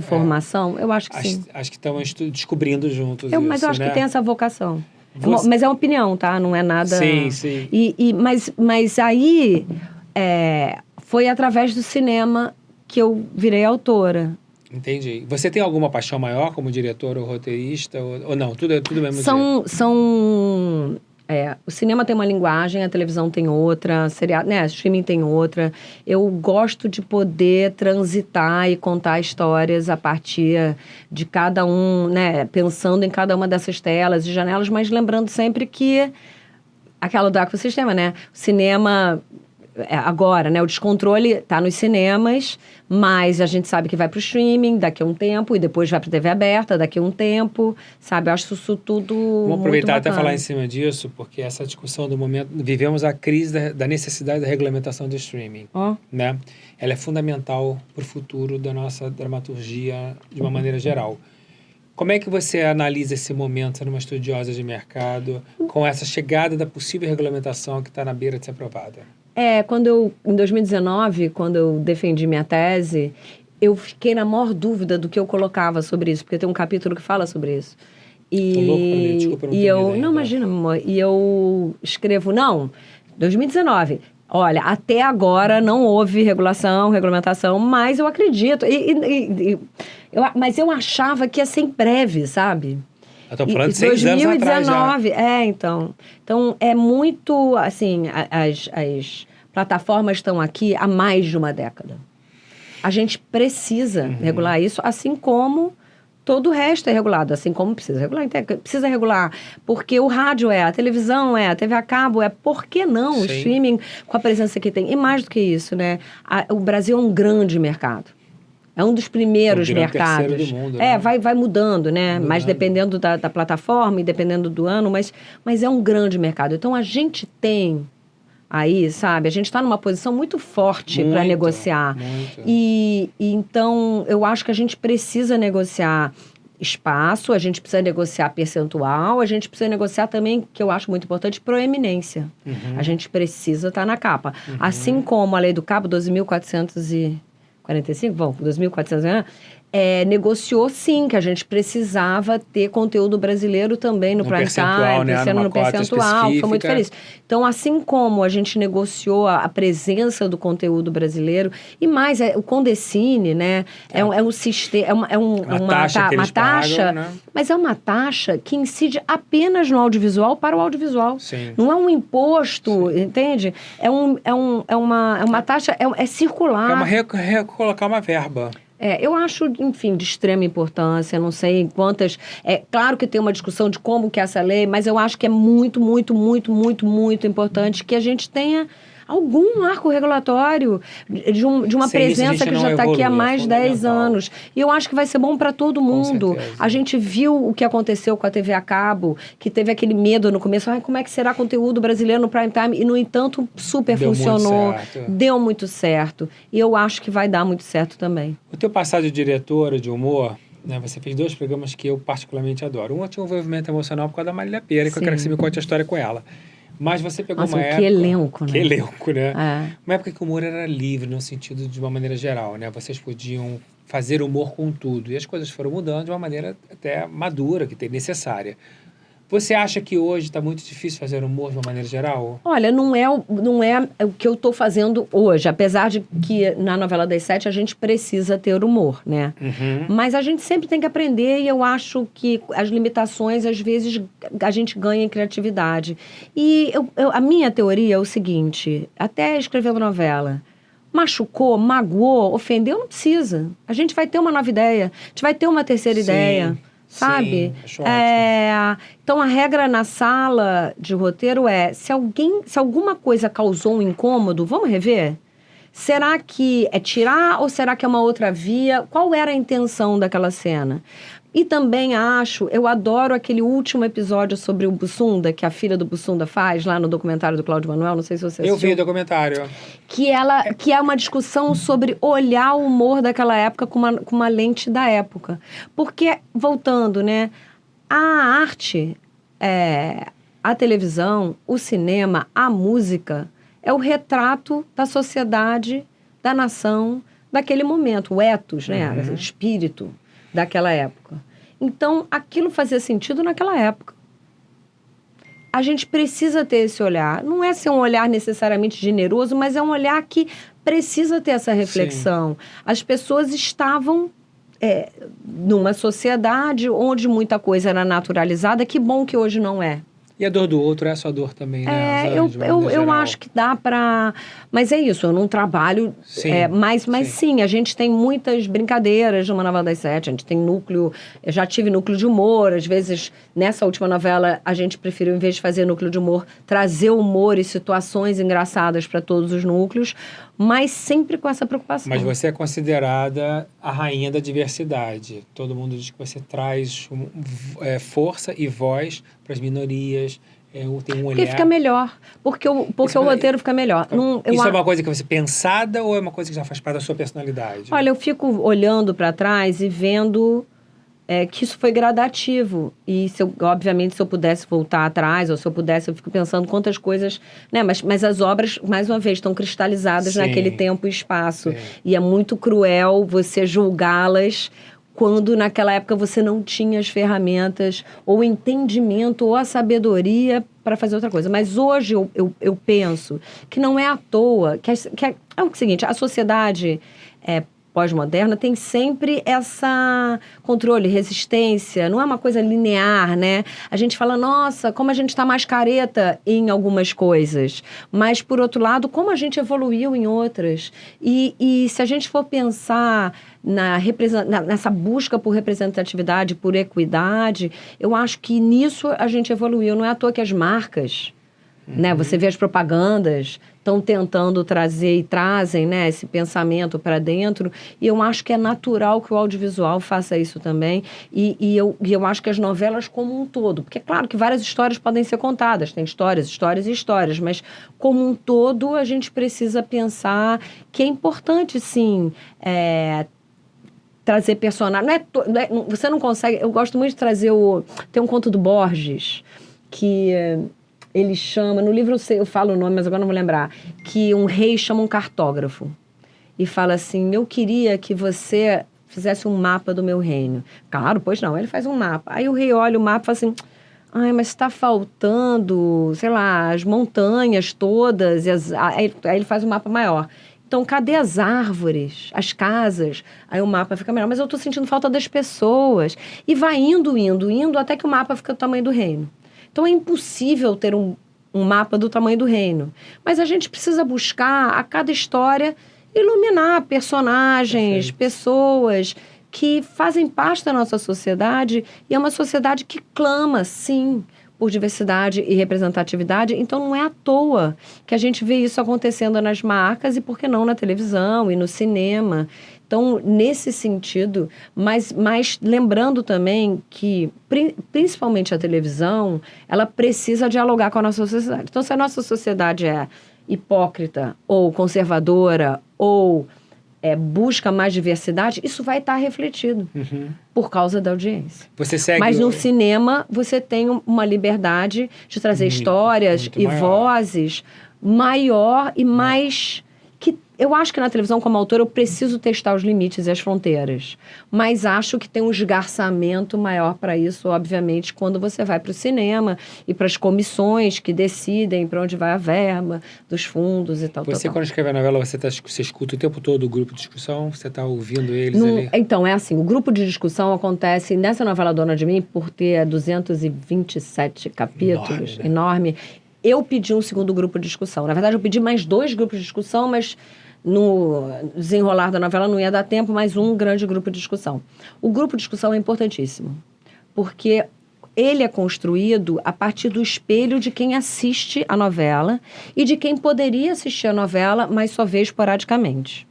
formação? Eu acho que sim. Acho que estamos descobrindo juntos mas eu acho né? que tem essa vocação. Mas é uma opinião, tá? Não é nada... Sim. Mas aí foi através do cinema que eu virei autora. Entendi. Você tem alguma paixão maior como diretor ou roteirista? Ou não? Tudo mesmo o cinema tem uma linguagem, a televisão tem outra, streaming tem outra. Eu gosto de poder transitar e contar histórias a partir de cada um, né? Pensando em cada uma dessas telas e janelas, mas lembrando sempre que aquela do ecossistema, né? O cinema... agora, né? O descontrole está nos cinemas, mas a gente sabe que vai para o streaming daqui a um tempo e depois vai para a TV aberta daqui a um tempo, sabe? Eu acho isso tudo Vamos aproveitar muito até falar em cima disso, porque essa discussão do momento... Vivemos a crise da necessidade da regulamentação do streaming, né? Ela é fundamental para o futuro da nossa dramaturgia de uma maneira geral. Como é que você analisa esse momento, sendo uma estudiosa de mercado, com essa chegada da possível regulamentação que está na beira de ser aprovada? Em 2019, quando eu defendi minha tese, eu fiquei na maior dúvida do que eu colocava sobre isso, porque tem um capítulo que fala sobre isso. Tô louco pra ler, desculpa, não imagina, amor. E eu escrevo, 2019. Olha, até agora não houve regulamentação, mas eu acredito. Mas eu achava que ia ser em breve, sabe? Eu tô falando de 6 anos atrás já. 2019, então. Então, é muito, assim, as plataformas estão aqui há mais de uma década. A gente precisa regular isso, assim como todo o resto é regulado, assim como precisa regular. Precisa regular, porque o rádio a televisão a TV a cabo por que não? O streaming, com a presença que tem. E mais do que isso, né? O Brasil é um grande mercado. É um dos primeiros mercados. Do mundo, né? Vai mudando, né? Mas dependendo da plataforma e dependendo do ano, mas é um grande mercado. Então, a gente tem aí, sabe? A gente está numa posição muito forte para negociar. E então, eu acho que a gente precisa negociar espaço, a gente precisa negociar percentual, a gente precisa negociar também, que eu acho muito importante, proeminência. A gente precisa estar na capa. Assim como a Lei do Cabo, 12.445, 2.400, negociou sim que a gente precisava ter conteúdo brasileiro também no prime time, né? No percentual, foi muito feliz. Então, assim como a gente negociou a presença do conteúdo brasileiro, e mais, o Condecine, né? É um sistema, uma taxa, pagam, né? Mas é uma taxa que incide apenas no audiovisual para o audiovisual. Sim. Não é um imposto, entende? É uma taxa, é circular. Recolocar uma verba. Eu acho, enfim, de extrema importância, não sei em quantas... claro que tem uma discussão de como que é essa lei, mas eu acho que é muito, muito, muito, muito, muito importante que a gente tenha algum marco regulatório de uma presença que já está aqui há mais de 10 anos. E eu acho que vai ser bom para todo mundo. A gente viu o que aconteceu com a TV a cabo, que teve aquele medo no começo, como é que será conteúdo brasileiro no prime time? E, no entanto, super funcionou. Deu muito certo. E eu acho que vai dar muito certo também. O teu passado de diretora de humor, né, você fez 2 programas que eu particularmente adoro. Um tinha um envolvimento emocional por causa da Marília Pêra, que eu quero que você me conte a história com ela. Mas você pegou uma época... Que elenco, né? Que elenco, né? Uma época que o humor era livre, no sentido de uma maneira geral, né? Vocês podiam fazer humor com tudo. E as coisas foram mudando de uma maneira até madura, que tem necessária. Você acha que hoje está muito difícil fazer humor de uma maneira geral? Olha, não é o que eu estou fazendo hoje. Apesar de que na Novela das 7 a gente precisa ter humor, né? Mas a gente sempre tem que aprender e eu acho que as limitações, às vezes, a gente ganha em criatividade. E a minha teoria é o seguinte, até escrevendo novela, machucou, magoou, ofendeu, não precisa. A gente vai ter uma nova ideia, a gente vai ter uma terceira ideia. Sabe? Sim, acho ótimo. Então, a regra na sala de roteiro é, se alguma coisa causou um incômodo, vamos rever? Será que é tirar ou será que é uma outra via? Qual era a intenção daquela cena? E também eu adoro aquele último episódio sobre o Bussunda, que a filha do Bussunda faz lá no documentário do Cláudio Manuel, não sei se você assistiu. Eu vi o documentário. Que é uma discussão sobre olhar o humor daquela época com uma lente da época. Porque, voltando, né, a arte, a televisão, o cinema, a música, é o retrato da sociedade, da nação, daquele momento, o ethos, né, o espírito daquela época. Então, aquilo fazia sentido naquela época. A gente precisa ter esse olhar. Não é ser um olhar necessariamente generoso, mas é um olhar que precisa ter essa reflexão. Sim. As pessoas estavam numa sociedade onde muita coisa era naturalizada. Que bom que hoje não é. E a dor do outro é a sua dor também, né? Eu acho que dá para... Mas é isso, eu não trabalho... Mas sim, a gente tem muitas brincadeiras numa Novela das 7, a gente tem núcleo... Eu já tive núcleo de humor, às vezes, nessa última novela, a gente preferiu, em vez de fazer núcleo de humor, trazer humor e situações engraçadas para todos os núcleos, mas sempre com essa preocupação. Mas você é considerada a rainha da diversidade. Todo mundo diz que você traz força e voz para as minorias, tem um olhar... Porque fica melhor, porque o roteiro fica melhor. Isso é uma coisa que você pensada ou é uma coisa que já faz parte da sua personalidade? Olha, eu fico olhando para trás e vendo que isso foi gradativo. E, obviamente, se eu pudesse voltar atrás, ou se eu pudesse, eu fico pensando quantas coisas... Né? Mas as obras, mais uma vez, estão cristalizadas naquele tempo e espaço. Sim. E é muito cruel você julgá-las quando naquela época você não tinha as ferramentas, ou o entendimento, ou a sabedoria para fazer outra coisa. Mas hoje eu penso que não é à toa, é o seguinte, a sociedade pós-moderna tem sempre essa controle, resistência, não é uma coisa linear, né? A gente fala, nossa, como a gente está mais careta em algumas coisas, mas, por outro lado, como a gente evoluiu em outras. E se a gente for pensar nessa busca por representatividade, por equidade, eu acho que nisso a gente evoluiu. Não é à toa que as marcas... Né? Você vê as propagandas estão tentando trazer e trazem, né, esse pensamento para dentro, e eu acho que é natural que o audiovisual faça isso também, e eu acho que as novelas como um todo, porque é claro que várias histórias podem ser contadas, tem histórias e histórias, mas como um todo a gente precisa pensar que é importante sim trazer personagem, você não consegue, eu gosto muito de trazer tem um conto do Borges que ele chama, no livro eu falo o nome, mas agora não vou lembrar, que um rei chama um cartógrafo e fala assim, eu queria que você fizesse um mapa do meu reino. Claro, pois não, ele faz um mapa. Aí o rei olha o mapa e fala assim, mas está faltando, sei lá, as montanhas todas, aí ele faz um mapa maior. Então, cadê as árvores, as casas? Aí o mapa fica melhor, mas eu estou sentindo falta das pessoas. E vai indo, até que o mapa fica do tamanho do reino. Então, é impossível ter um mapa do tamanho do reino. Mas a gente precisa buscar, a cada história, iluminar personagens, pessoas que fazem parte da nossa sociedade. E é uma sociedade que clama, sim, por diversidade e representatividade. Então, não é à toa que a gente vê isso acontecendo nas marcas e, por que não, na televisão e no cinema. Então, nesse sentido, mas lembrando também que, principalmente a televisão, ela precisa dialogar com a nossa sociedade. Então, se a nossa sociedade é hipócrita ou conservadora ou busca mais diversidade, isso vai estar refletido por causa da audiência. Você segue Mas no cinema, você tem uma liberdade de trazer histórias e vozes maior e mais... que eu acho que na televisão, como autora, eu preciso testar os limites e as fronteiras. Mas acho que tem um esgarçamento maior para isso, obviamente, quando você vai para o cinema e para as comissões que decidem para onde vai a verba dos fundos e tal. Você, quando escreve a novela, você escuta o tempo todo o grupo de discussão? Você está ouvindo eles ali? Então, é assim, o grupo de discussão acontece nessa novela Dona de Mim, por ter 227 capítulos, enorme. Eu pedi um segundo grupo de discussão. Na verdade, eu pedi mais 2 grupos de discussão, mas no desenrolar da novela não ia dar tempo, mais um grande grupo de discussão. O grupo de discussão é importantíssimo, porque ele é construído a partir do espelho de quem assiste a novela e de quem poderia assistir a novela, mas só vê esporadicamente.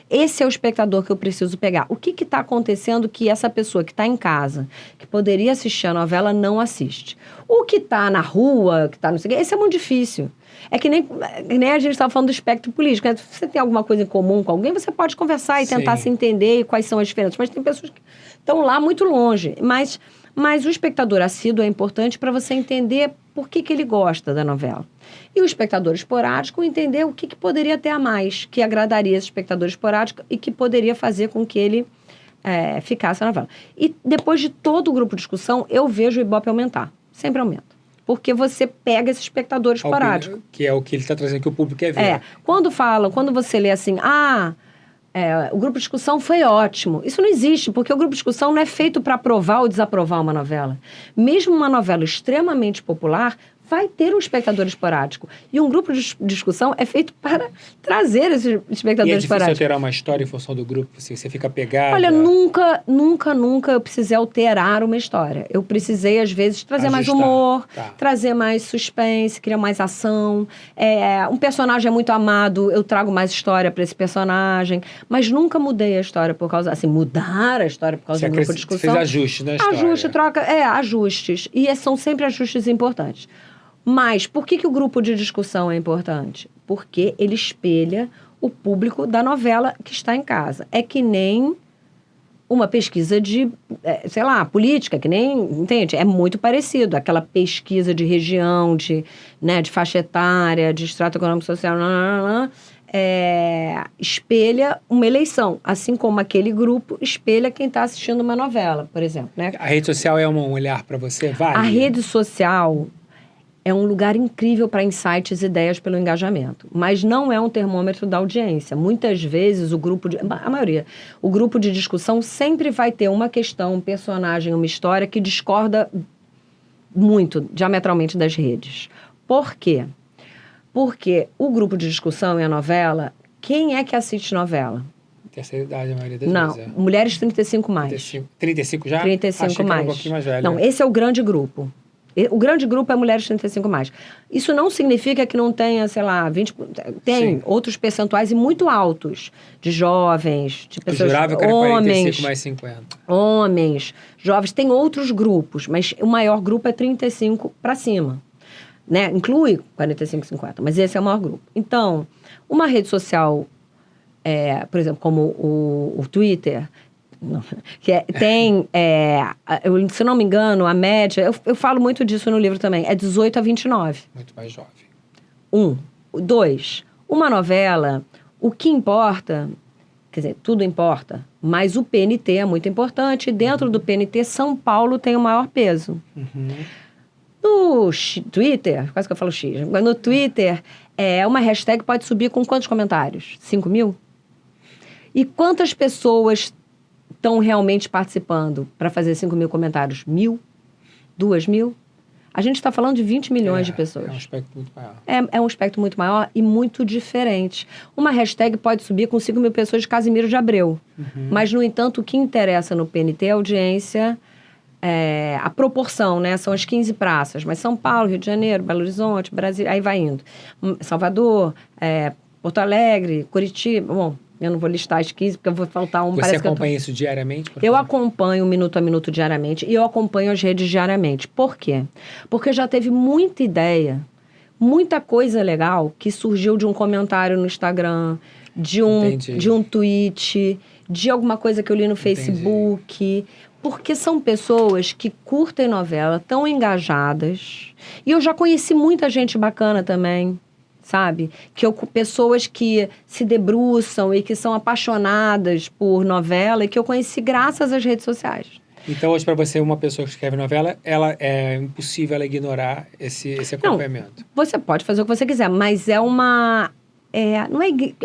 Esse é o espectador que eu preciso pegar. O que está acontecendo que essa pessoa que está em casa, que poderia assistir a novela, não assiste? O que está na rua, que está no... Esse é muito difícil. É que nem a gente estava falando do espectro político. Né? Se você tem alguma coisa em comum com alguém, você pode conversar e tentar se entender quais são as diferenças. Mas tem pessoas que estão lá muito longe. Mas o espectador assíduo é importante para você entender por que ele gosta da novela. E o espectador esporádico entender o que poderia ter a mais, que agradaria esse espectador esporádico e que poderia fazer com que ele ficasse na novela. E depois de todo o grupo de discussão, eu vejo o Ibope aumentar. Sempre aumenta. Porque você pega esse espectador esporádico. Que é o que ele está trazendo, que o público quer ver. Quando você lê assim, o grupo de discussão foi ótimo. Isso não existe, porque o grupo de discussão não é feito para aprovar ou desaprovar uma novela. Mesmo uma novela extremamente popular, vai ter um espectador esporádico. E um grupo de discussão é feito para trazer esse espectador esporádico. E é difícil alterar uma história em função do grupo? Você fica pegado? Olha, nunca eu precisei alterar uma história. Eu precisei, às vezes, trazer mais humor, trazer mais suspense, criar mais ação. Um personagem é muito amado, eu trago mais história para esse personagem. Mas nunca mudei a história por causa... Assim, mudar a história por causa do grupo de discussão. Você fez ajustes na história. Ajustes. E são sempre ajustes importantes. Mas por que o grupo de discussão é importante? Porque ele espelha o público da novela que está em casa. É que nem uma pesquisa de, política, que nem, entende? É muito parecido. Aquela pesquisa de região, de faixa etária, de extrato econômico social, espelha uma eleição. Assim como aquele grupo espelha quem está assistindo uma novela, por exemplo. Né? A rede social é um olhar para você? Vale? A rede social... é um lugar incrível para insights e ideias pelo engajamento. Mas não é um termômetro da audiência. Muitas vezes, o grupo de discussão sempre vai ter uma questão, um personagem, uma história que discorda muito, diametralmente, das redes. Por quê? Porque o grupo de discussão e a novela, quem é que assiste novela? Terceira idade, a maioria das vezes. Não, mulheres 35 mais. 35 já? 35 mais. Um pouquinho mais velha. Não, esse é o grande grupo. O grande grupo é mulheres 35 mais. Isso não significa que não tenha, 20... Tem outros percentuais e muito altos de jovens, de pessoas... Eu jurava que era 45 mais 50. Homens, jovens. Tem outros grupos, mas o maior grupo é 35 para cima. Né? Inclui 45 e 50, mas esse é o maior grupo. Então, uma rede social, por exemplo, como o Twitter... se não me engano, a média... Eu falo muito disso no livro também. É 18 a 29. Muito mais jovem. 2. Uma novela, o que importa... Quer dizer, tudo importa. Mas o PNT é muito importante. E dentro do PNT, São Paulo tem o maior peso. No Twitter... Quase que eu falo X. No Twitter, uma hashtag pode subir com quantos comentários? 5 mil? E quantas pessoas... estão realmente participando para fazer 5 mil comentários? 1.000? 2.000? A gente está falando de 20 milhões de pessoas. É um espectro muito maior. É um espectro muito maior e muito diferente. Uma hashtag pode subir com 5 mil pessoas de Casimiro de Abreu. Mas, no entanto, o que interessa no PNT é a audiência a proporção, né? São as 15 praças, mas São Paulo, Rio de Janeiro, Belo Horizonte, Brasília, aí vai indo. Salvador, Porto Alegre, Curitiba, bom, eu não vou listar as 15, porque eu vou faltar um. Você acompanha isso diariamente? Eu acompanho minuto a minuto diariamente e eu acompanho as redes diariamente. Por quê? Porque já teve muita ideia, muita coisa legal que surgiu de um comentário no Instagram, de um tweet, de alguma coisa que eu li no Facebook. Porque são pessoas que curtem novela, tão engajadas. E eu já conheci muita gente bacana também, sabe? Pessoas que se debruçam e que são apaixonadas por novela e que eu conheci graças às redes sociais. Então, hoje, para você, uma pessoa que escreve novela, é impossível ela ignorar esse acompanhamento. Não, você pode fazer o que você quiser, mas é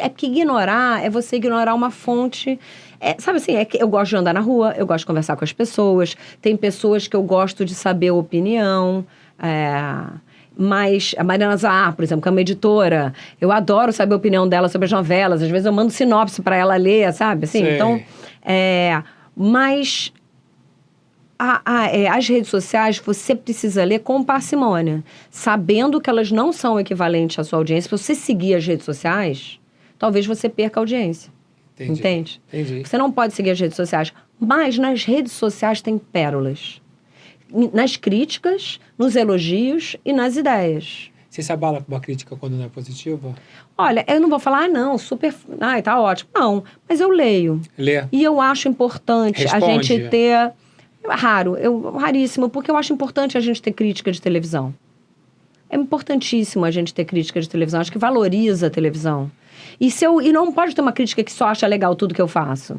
porque ignorar é você ignorar uma fonte. Sabe assim, eu gosto de andar na rua, eu gosto de conversar com as pessoas, tem pessoas que eu gosto de saber a opinião, mas a Mariana Zahar, por exemplo, que é uma editora, eu adoro saber a opinião dela sobre as novelas, às vezes eu mando sinopse para ela ler, sabe? Assim, então, mas as redes sociais você precisa ler com parcimônia, sabendo que elas não são equivalentes à sua audiência. Se você seguir as redes sociais, talvez você perca a audiência. Entende? Entendi. Você não pode seguir as redes sociais, mas nas redes sociais tem pérolas. Nas críticas, nos elogios e nas ideias. Você se abala com uma crítica quando não é positiva? Olha, eu não vou falar, tá ótimo. Não, mas eu leio. Lê. E eu acho importante a gente ter... raríssimo, porque eu acho importante a gente ter crítica de televisão. É importantíssimo a gente ter crítica de televisão. Acho que valoriza a televisão. E não pode ter uma crítica que só acha legal tudo que eu faço,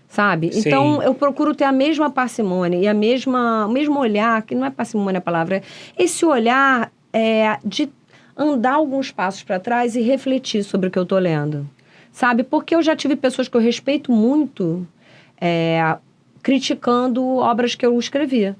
sabe? Sim. Então, eu procuro ter a mesma parcimônia e o mesmo olhar, que não é parcimônia a palavra, esse olhar de andar alguns passos para trás e refletir sobre o que eu estou lendo, sabe? Porque eu já tive pessoas que eu respeito muito criticando obras que eu escrevia.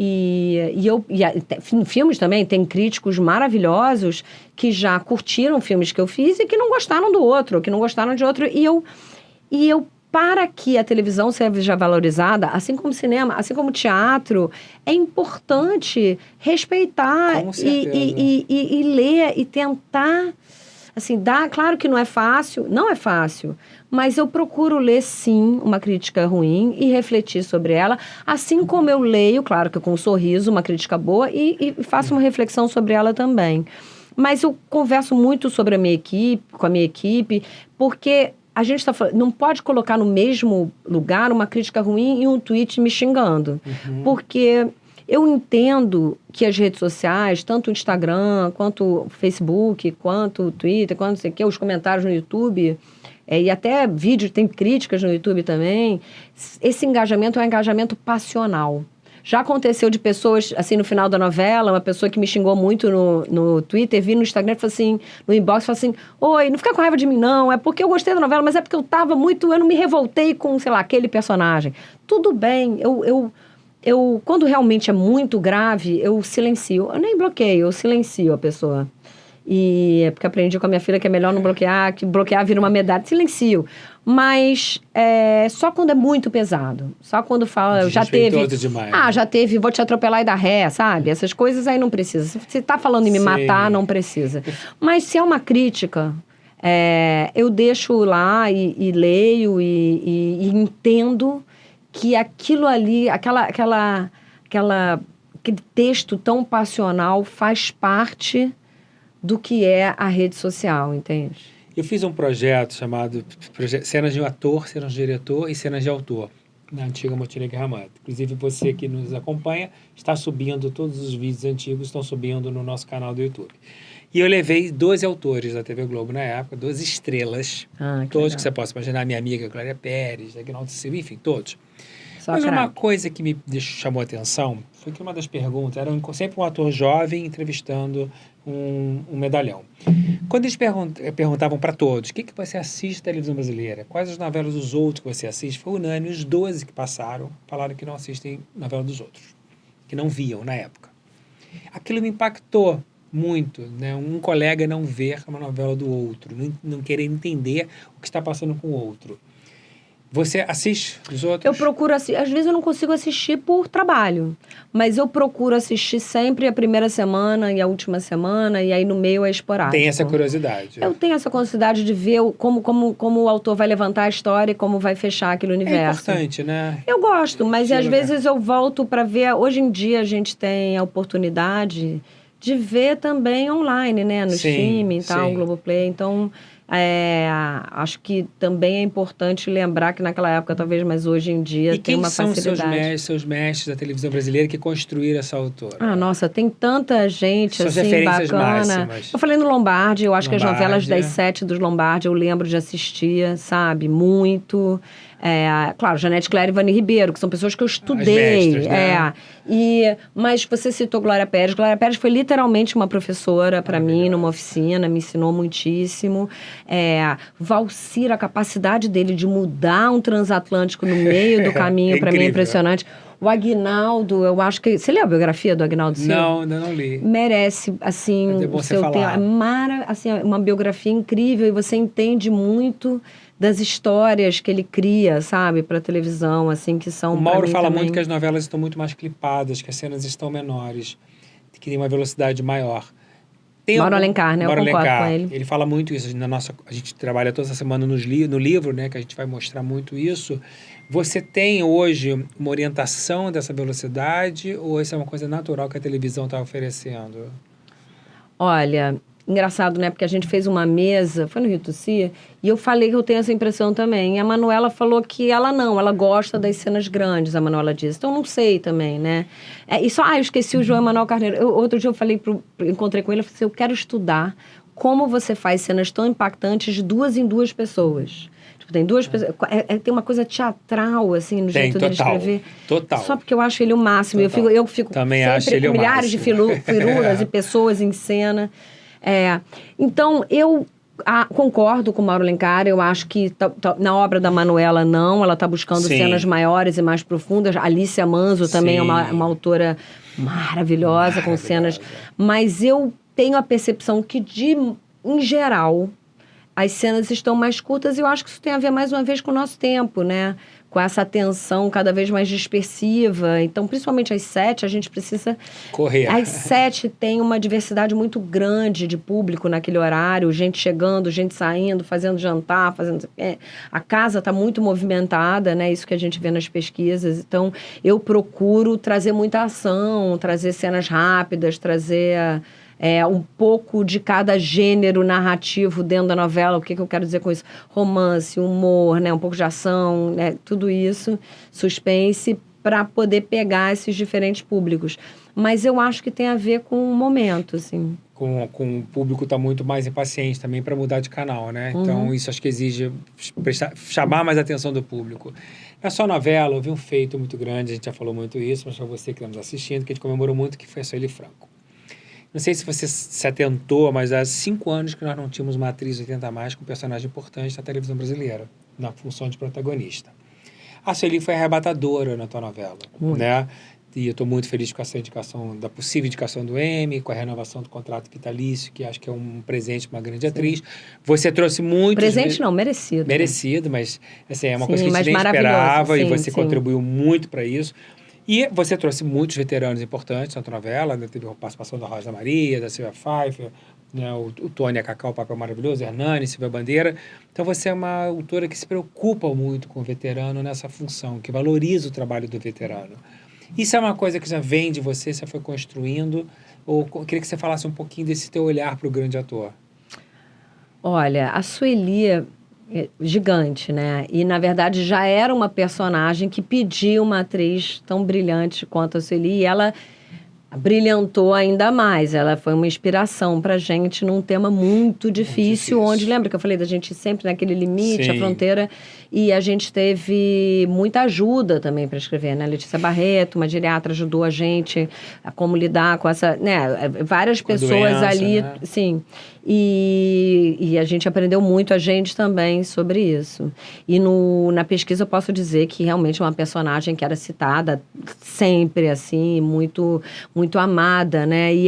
Em filmes também, tem críticos maravilhosos que já curtiram filmes que eu fiz e que não gostaram do outro, que não gostaram de outro. E eu para que a televisão seja valorizada, assim como o cinema, assim como o teatro, é importante respeitar e ler e tentar... Assim, claro que não é fácil, mas eu procuro ler, sim, uma crítica ruim e refletir sobre ela, assim como eu leio, claro que com um sorriso, uma crítica boa e faço uma reflexão sobre ela também. Mas eu converso muito sobre com a minha equipe, porque a gente não pode colocar no mesmo lugar uma crítica ruim e um tweet me xingando, porque... Eu entendo que as redes sociais, tanto o Instagram, quanto o Facebook, quanto o Twitter, quanto não sei o quê, os comentários no YouTube, e até vídeos, tem críticas no YouTube também, esse engajamento é um engajamento passional. Já aconteceu de pessoas, assim, no final da novela, uma pessoa que me xingou muito no Twitter, vi no Instagram, falou assim, no inbox, falou assim, oi, não fica com raiva de mim não, é porque eu gostei da novela, mas é porque eu não me revoltei com, sei lá, aquele personagem. Tudo bem, eu, quando realmente é muito grave, eu silencio. Eu nem bloqueio, eu silencio a pessoa. E é porque aprendi com a minha filha que é melhor não bloquear, que bloquear vira uma medalha. Silencio. Mas só quando é muito pesado. Só quando fala, já teve... demais. Já teve, vou te atropelar e dar ré, sabe? Essas coisas aí não precisa. Se tá falando em me matar, não precisa. Mas se é uma crítica, eu deixo lá e leio e entendo... que aquilo ali, aquele texto tão passional faz parte do que é a rede social, entende? Eu fiz um projeto chamado Cenas de um Ator, Cenas de Diretor e Cenas de Autor, na antiga Motiliga Ramada. Inclusive, você que nos acompanha está subindo, todos os vídeos antigos estão subindo no nosso canal do YouTube. E eu levei 12 autores da TV Globo na época, 12 estrelas, todos que você possa imaginar, minha amiga Glória Pérez, Aguinaldo Silva, enfim, todos. Mas uma coisa que me chamou a atenção foi que uma das perguntas era sempre um ator jovem entrevistando um medalhão. Quando eles perguntavam para todos, o que você assiste na televisão brasileira? Quais as novelas dos outros que você assiste? Foi unânime, os 12 que passaram falaram que não assistem novela dos outros, que não viam na época. Aquilo me impactou muito, né? Um colega não ver uma novela do outro, não querer entender o que está passando com o outro. Você assiste os outros? Eu procuro assistir. Às vezes eu não consigo assistir por trabalho, mas eu procuro assistir sempre a primeira semana e a última semana, e aí no meio é esporádico. Tem essa curiosidade. Eu tenho essa curiosidade de ver como o autor vai levantar a história e como vai fechar aquele universo. É importante, né? Eu gosto, mas às vezes eu volto para ver. Hoje em dia a gente tem a oportunidade de ver também online, né? No streaming e tal, Globoplay. Então, acho que também é importante lembrar que naquela época, talvez, mas hoje em dia tem uma facilidade. E quem são seus mestres da televisão brasileira que construíram essa autora? Ah, nossa, tem tanta gente, Suas assim, referências bacana. máximas. Eu falei no Lombardi, eu acho que as novelas das 7 dos Lombardi eu lembro de assistir, sabe? Muito. Claro, Janete Claire e Vani Ribeiro, que são pessoas que eu estudei. As mestras, né? Mas você citou Glória Pérez. Glória Pérez foi literalmente uma professora para mim, numa oficina, me ensinou muitíssimo. Valcir, a capacidade dele de mudar um transatlântico no meio do caminho, para mim é impressionante. O Aguinaldo, eu acho que... Você leu a biografia do Aguinaldo Silva? Não, ainda não li. Merece, assim, o seu tempo. É uma biografia incrível e você entende muito das histórias que ele cria, sabe, para televisão, assim, que são... O Mauro fala também... muito que as novelas estão muito mais clipadas, que as cenas estão menores, que tem uma velocidade maior. Mauro Alencar, né? Mauro eu concordo Alencar, com ele. Ele fala muito isso. A gente trabalha toda essa semana no livro, né? Que a gente vai mostrar muito isso. Você tem hoje uma orientação dessa velocidade ou isso é uma coisa natural que a televisão está oferecendo? Olha, engraçado, né? Porque a gente fez uma mesa, foi no Rio Tussi, e eu falei que eu tenho essa impressão também. E a Manuela falou que ela gosta das cenas grandes, a Manuela disse. Então, não sei também, né? Eu esqueci o João Emanuel Carneiro. Outro dia eu falei, encontrei com ele, eu falei assim, eu quero estudar como você faz cenas tão impactantes de 2 em 2 pessoas. Tem 2 pessoas... tem uma coisa teatral, assim, no jeito dele escrever. Total. Só porque eu acho ele o máximo. Eu fico também sempre acho ele com milhares de firulas e pessoas em cena. Então, eu concordo com o Mauro Alencar. Eu acho que na obra da Manuela, não. Ela está buscando cenas maiores e mais profundas. Alicia Manzo também é uma autora maravilhosa, com cenas... Mas eu tenho a percepção que, em geral... As cenas estão mais curtas e eu acho que isso tem a ver, mais uma vez, com o nosso tempo, né? Com essa atenção cada vez mais dispersiva. Então, principalmente às 7, a gente precisa... correr. Às 7 tem uma diversidade muito grande de público naquele horário. Gente chegando, gente saindo, fazendo jantar, fazendo... A casa está muito movimentada, né? Isso que a gente vê nas pesquisas. Então, eu procuro trazer muita ação, trazer cenas rápidas, trazer... um pouco de cada gênero narrativo dentro da novela. O que eu quero dizer com isso? Romance, humor, né? Um pouco de ação, né? Tudo isso, suspense, para poder pegar esses diferentes públicos. Mas eu acho que tem a ver com o momento, assim. Com o público está muito mais impaciente também para mudar de canal, né? Então, isso acho que exige chamar mais a atenção do público. Na sua novela, houve um feito muito grande, a gente já falou muito isso, mas para você que está nos assistindo, que a gente comemorou muito, que foi a Sueli Franco. Não sei se você se atentou, mas há 5 anos que nós não tínhamos uma atriz 80+ com um personagem importante na televisão brasileira, na função de protagonista. A Sueli foi arrebatadora na tua novela, né? E eu estou muito feliz com essa indicação, da possível indicação do Emmy, com a renovação do contrato vitalício, que acho que é um presente para uma grande atriz. Você trouxe muito... Presente não, merecido. Merecido, mas assim, é uma coisa que a gente nem esperava e você contribuiu muito para isso. E você trouxe muitos veteranos importantes na tua novela, né? Teve a participação da Rosa Maria, da Silvia Pfeiffer, né? o Tony a Cacau, o papel maravilhoso, Hernani, Silvia Bandeira. Então você é uma autora que se preocupa muito com o veterano nessa função, que valoriza o trabalho do veterano. Isso é uma coisa que já vem de você foi construindo? Ou eu queria que você falasse um pouquinho desse teu olhar para o grande ator. Olha, a Sueli é gigante, né? E, na verdade, já era uma personagem que pedia uma atriz tão brilhante quanto a Sueli. E ela brilhantou ainda mais. Ela foi uma inspiração pra gente num tema muito difícil, onde, lembra que eu falei da gente sempre naquele limite, a fronteira, e a gente teve muita ajuda também para escrever, né? Letícia Barreto, uma geriatra, ajudou a gente a como lidar com essa, né? Várias pessoas doença, ali, né? Sim. E a gente aprendeu muito, a gente também, sobre isso. E na pesquisa eu posso dizer que realmente é uma personagem que era citada sempre, assim, muito muito amada, né? E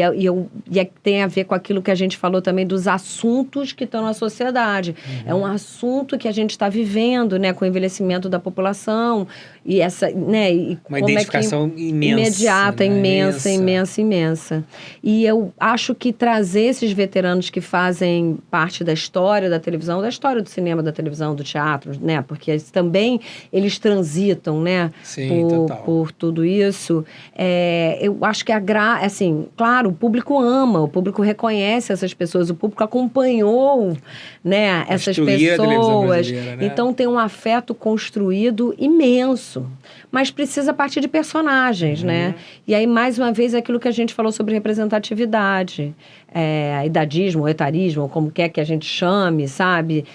tem a ver com aquilo que a gente falou também dos assuntos que estão na sociedade. É um assunto que a gente está vivendo, né? Com o envelhecimento da população e essa, né? E uma identificação imediata, né? imensa. E eu acho que trazer esses veteranos que fazem parte da história da televisão, da história do cinema, da televisão, do teatro, né? Porque também eles transitam, né? Sim, por tudo isso. Eu acho que assim, claro, o público ama, o público reconhece essas pessoas, o público acompanhou, né? Essas pessoas. Né? Então tem um afeto construído imenso. Mas precisa partir de personagens, né? E aí, mais uma vez, aquilo que a gente falou sobre representatividade, idadismo, etarismo, como quer que a gente chame, sabe?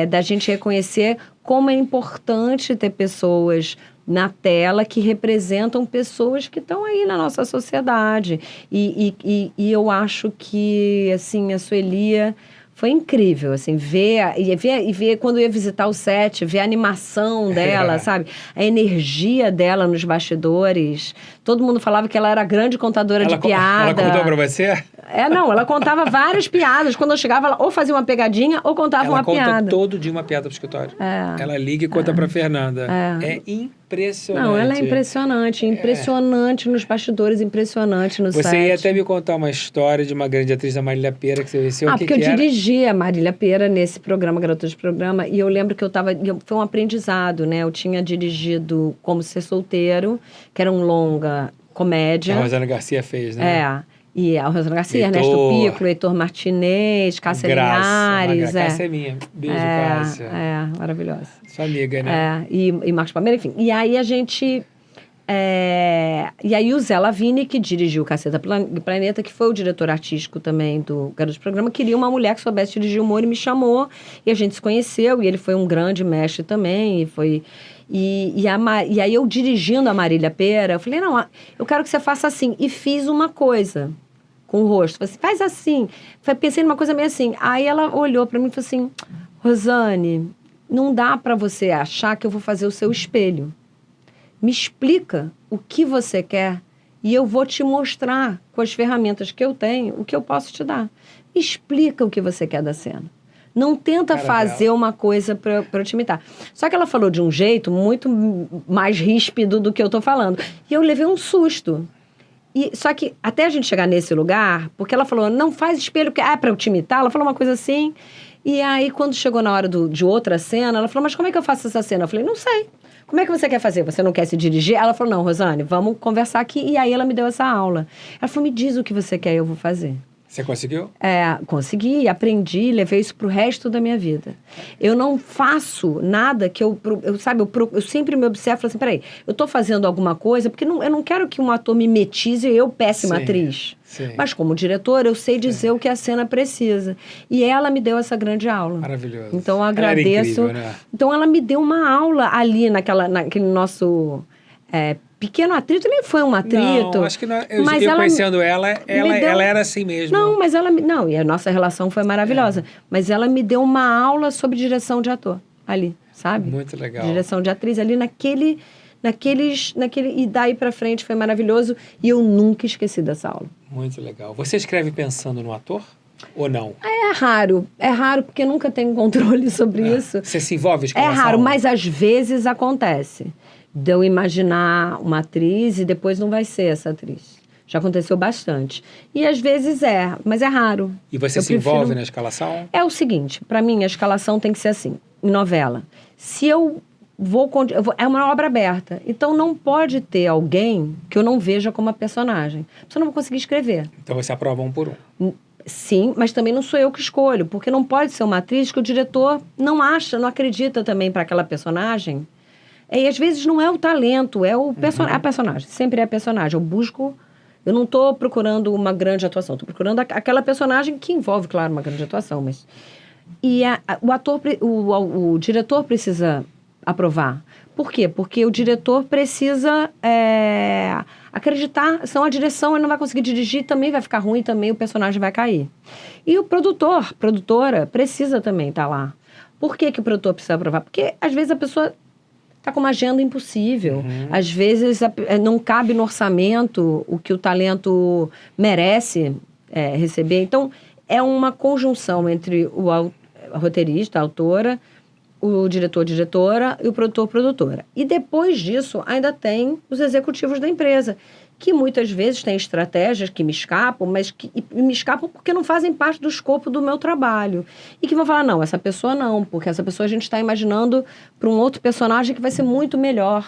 Da gente reconhecer como é importante ter pessoas na tela que representam pessoas que estão aí na nossa sociedade. E eu acho que, assim, a Sueli foi incrível, assim, ver quando eu ia visitar o set, ver a animação dela, sabe? A energia dela nos bastidores. Todo mundo falava que ela era grande contadora de piada. Ela contou pra você? Não, ela contava várias piadas. Quando eu chegava, ela ou fazia uma pegadinha ou contava uma piada. Ela conta todo dia uma piada pro escritório. Ela liga e conta pra Fernanda. É impressionante. Não, ela é impressionante nos bastidores, impressionante no set. Você ia até me contar uma história de uma grande atriz, a Marília Pêra, que você venceu. Porque eu dirigi a Marília Pêra nesse programa, Garotas de Programa, e eu lembro que foi um aprendizado, né? Eu tinha dirigido Como Ser Solteiro, que era um longa comédia. A Rosana Garcia fez, né? E a Rosana Garcia, Ernesto Piccolo, Heitor Martinez, Cássia Linhares. Cássia é minha. Beijo, Cássia. Maravilhosa. Sua amiga, né? E Marcos Palmeira, enfim. E aí a gente... E aí o Zé Lavini, que dirigiu o Caceta Planeta, que foi o diretor artístico também do Garoto de Programa, queria uma mulher que soubesse dirigir humor e me chamou. E a gente se conheceu, e ele foi um grande mestre também, e aí eu dirigindo a Marília Pêra, eu falei, não, eu quero que você faça assim. E fiz uma coisa com o rosto. Falei assim, faz assim. Pensei numa coisa meio assim. Aí ela olhou pra mim e falou assim, Rosane, não dá pra você achar que eu vou fazer o seu espelho. Me explica o que você quer e eu vou te mostrar, com as ferramentas que eu tenho, o que eu posso te dar. Me explica o que você quer da cena. Não tenta fazer uma coisa para eu te imitar. Só que ela falou de um jeito muito mais ríspido do que eu tô falando. E eu levei um susto. Só que até a gente chegar nesse lugar, porque ela falou, não faz espelho, porque para eu te imitar. Ela falou uma coisa assim. E aí, quando chegou na hora de outra cena, ela falou, mas como é que eu faço essa cena? Eu falei, não sei. Como é que você quer fazer? Você não quer se dirigir? Ela falou, não, Rosane, vamos conversar aqui. E aí ela me deu essa aula. Ela falou, me diz o que você quer e eu vou fazer. Você conseguiu? Consegui, aprendi, levei isso pro resto da minha vida. Eu não faço nada que eu sempre me observo e falo assim, peraí, eu tô fazendo alguma coisa, porque eu não quero que um ator mimetize e eu, péssima atriz. Sim. Mas como diretora, eu sei dizer o que a cena precisa. E ela me deu essa grande aula. Maravilhoso. Então eu agradeço. Ela era incrível, né? Então ela me deu uma aula ali naquele nosso... pequeno atrito, nem foi um atrito. Não, acho que não, eu conhecendo ela era assim mesmo. E a nossa relação foi maravilhosa. Mas ela me deu uma aula sobre direção de ator, ali, sabe? Muito legal. Direção de atriz, ali e daí pra frente foi maravilhoso. E eu nunca esqueci dessa aula. Muito legal. Você escreve pensando no ator? Ou não? É raro porque nunca tenho controle sobre isso. Você se envolve com É raro, mas às vezes acontece. De eu imaginar uma atriz e depois não vai ser essa atriz. Já aconteceu bastante. E às vezes mas é raro. E você se envolve na escalação? É o seguinte, para mim a escalação tem que ser assim, em novela. Se eu vou... É uma obra aberta. Então não pode ter alguém que eu não veja como a personagem. Você não vai conseguir escrever. Então você aprova um por um. Sim, mas também não sou eu que escolho. Porque não pode ser uma atriz que o diretor não acredita também para aquela personagem. E às vezes não é o talento, é a personagem. Sempre é a personagem. Eu não estou procurando uma grande atuação, estou procurando aquela personagem que envolve, claro, uma grande atuação. E o diretor precisa aprovar. Por quê? Porque o diretor precisa acreditar, senão a direção ele não vai conseguir dirigir, também vai ficar ruim, também o personagem vai cair. E o produtora, precisa também estar lá. Por que o produtor precisa aprovar? Porque às vezes a pessoa está com uma agenda impossível. Às vezes não cabe no orçamento o que o talento merece receber. Então, é uma conjunção entre o roteirista, a autora, o diretor, diretora e o produtor, produtora. E depois disso, ainda tem os executivos da empresa, que muitas vezes têm estratégias que me escapam, mas que me escapam porque não fazem parte do escopo do meu trabalho. E que vão falar, não, essa pessoa não, porque essa pessoa a gente está imaginando para um outro personagem que vai ser muito melhor,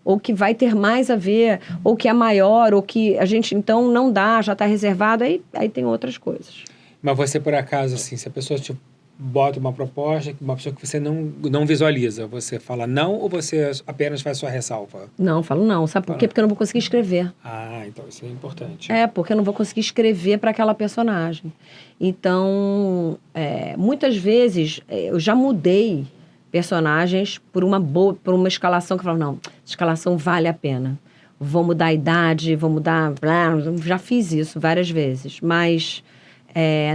ou que vai ter mais a ver, ou que é maior, ou que a gente, então, não dá, já está reservado, aí tem outras coisas. Mas você, por acaso, assim, se a pessoa te bota uma proposta, uma pessoa que você não visualiza, você fala não ou você apenas faz sua ressalva? Não, falo não. Sabe por quê? Porque eu não vou conseguir escrever. Ah, então isso é importante. Porque eu não vou conseguir escrever para aquela personagem. Então, muitas vezes, eu já mudei personagens por uma escalação que eu falo, não, essa escalação vale a pena. Vou mudar a idade, vou mudar... Já fiz isso várias vezes, mas...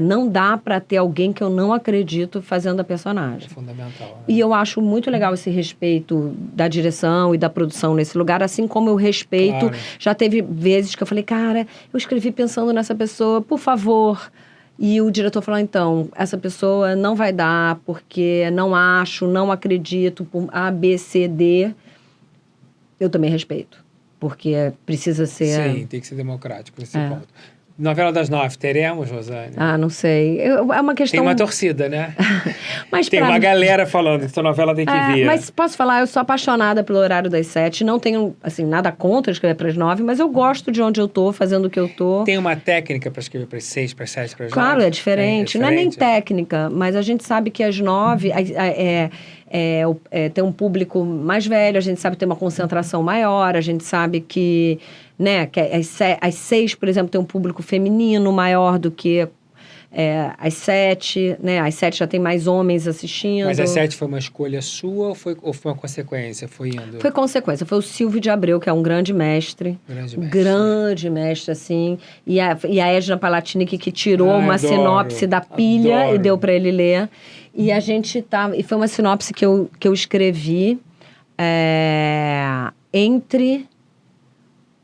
não dá para ter alguém que eu não acredito fazendo a personagem. É fundamental. Né? E eu acho muito legal esse respeito da direção e da produção nesse lugar, assim como eu respeito... Claro. Já teve vezes que eu falei, cara, eu escrevi pensando nessa pessoa, por favor. E o diretor falou, então, essa pessoa não vai dar porque não acho, não acredito, por A, B, C, D. Eu também respeito, porque precisa ser... Sim, tem que ser democrático nesse ponto. Novela das 9, teremos, Rosane? Ah, não sei. É uma questão... Tem uma torcida, né? Mas tem uma galera falando que essa novela tem que vir. Mas posso falar, eu sou apaixonada pelo horário das 7. Não tenho, assim, nada contra escrever para as 9, mas eu gosto de onde eu tô, fazendo o que eu tô. Tem uma técnica para escrever para as 6, para as 7, para as 9? Claro, é diferente. Não é nem técnica, mas a gente sabe que às 9... tem um público mais velho, a gente sabe que tem uma concentração maior, a gente sabe que, né, que às 6, por exemplo, tem um público feminino maior do que às 7, né? Às 7 já tem mais homens assistindo. Mas às 7 foi uma escolha sua ou foi uma consequência? Foi indo? Foi consequência. Foi o Silvio de Abreu, que é um grande mestre. Grande mestre, assim. E a Edna Palatini, que tirou uma sinopse da pilha e deu para ele ler. E a gente e foi uma sinopse que eu escrevi entre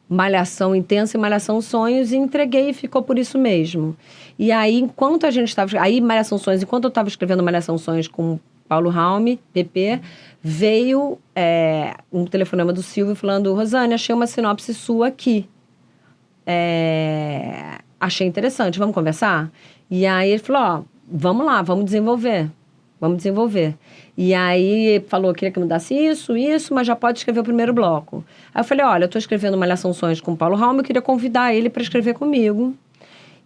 Malhação Intensa e Malhação Sonhos e entreguei e ficou por isso mesmo. E aí, enquanto a gente estava... Aí, Malhação Sonhos, enquanto eu estava escrevendo Malhação Sonhos com Paulo Raume, PP, veio um telefonema do Silvio falando, Rosane, achei uma sinopse sua aqui. Achei interessante, vamos conversar? E aí ele falou, vamos lá, vamos desenvolver. E aí falou, queria que mudasse isso, mas já pode escrever o primeiro bloco. Aí eu falei, olha, eu estou escrevendo Malhação Sonhos com o Paulo Raume, eu queria convidar ele para escrever comigo.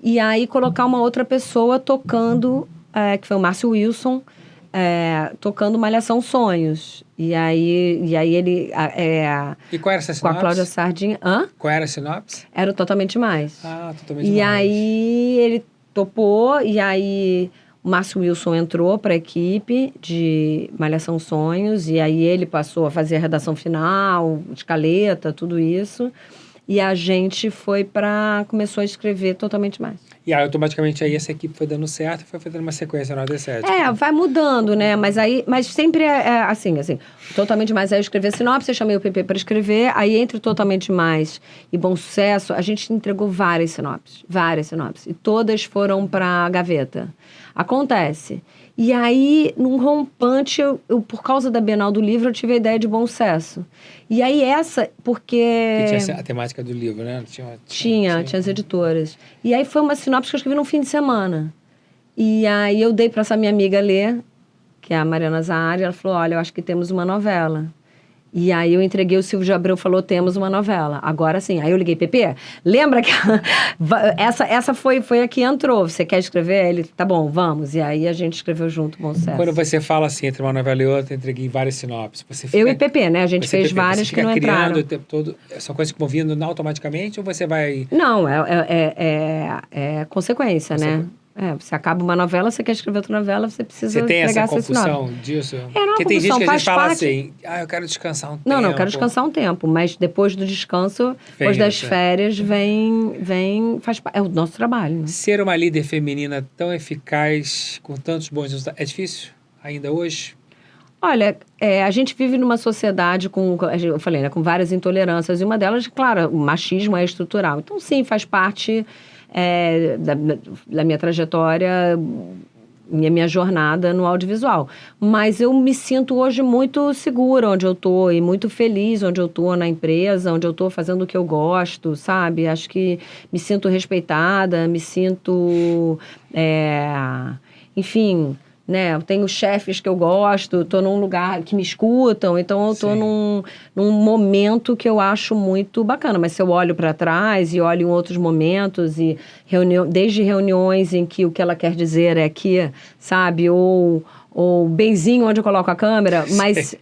E aí colocar uma outra pessoa tocando, que foi o Márcio Wilson, tocando Malhação Sonhos. E aí ele... E qual era essa sinopse? Com a Cláudia Sardinha. Hã? Qual era a sinopse? Era o Totalmente Mais. Ah, Totalmente Mais. E aí ele topou, e aí... O Márcio Wilson entrou para a equipe de Malhação Sonhos, e aí ele passou a fazer a redação final, escaleta, tudo isso. E a gente começou a escrever Totalmente Mais. E aí, automaticamente, aí essa equipe foi dando certo e foi fazendo uma sequência na D7. Vai mudando, né? Mas sempre assim. Totalmente Mais. Aí eu escrevi a sinopse, eu chamei o PP para escrever. Aí, entre Totalmente Mais e Bom Sucesso, a gente entregou várias sinopses. E todas foram para a gaveta. Acontece. E aí, num rompante, eu, por causa da Bienal do Livro, eu tive a ideia de Bom Sucesso. E aí porque... Que tinha a temática do livro, né? Tinha as editoras. E aí foi uma sinopse que eu escrevi num fim de semana. E aí eu dei para essa minha amiga ler, que é a Mariana Zahari, ela falou, olha, eu acho que temos uma novela. E aí eu entreguei, o Silvio de Abreu falou, temos uma novela. Agora sim. Aí eu liguei, PP, lembra que essa foi a que entrou. Você quer escrever? Ele, tá bom, vamos. E aí a gente escreveu junto, Bom Sucesso. Quando você fala assim, entre uma novela e outra, entreguei várias sinopses. Eu e PP, né? A gente fez várias que não entraram. Você fica criando o tempo todo, são coisas que vão vindo automaticamente ou você vai... Não, é consequência, né? Você acaba uma novela, você quer escrever outra novela, você precisa entregar essa sinopse. Você tem essa compulsão disso? Porque tem gente que a gente fala assim, eu quero descansar um tempo. Não, eu quero descansar um tempo, mas depois do descanso, depois das férias, é o nosso trabalho. Né? Ser uma líder feminina tão eficaz, com tantos bons resultados, é difícil ainda hoje? Olha, a gente vive numa sociedade com, eu falei, né, com várias intolerâncias, e uma delas, claro, o machismo é estrutural. Então, sim, faz parte da minha trajetória, minha jornada no audiovisual. Mas eu me sinto hoje muito segura onde eu tô e muito feliz onde eu tô na empresa, onde eu tô fazendo o que eu gosto, sabe? Acho que me sinto respeitada, me sinto, enfim, né? Eu tenho chefes que eu gosto, estou num lugar que me escutam, então eu estou num momento que eu acho muito bacana. Mas se eu olho para trás e olho em outros momentos, e desde reuniões em que o que ela quer dizer é aqui, sabe? Ou benzinho onde eu coloco a câmera,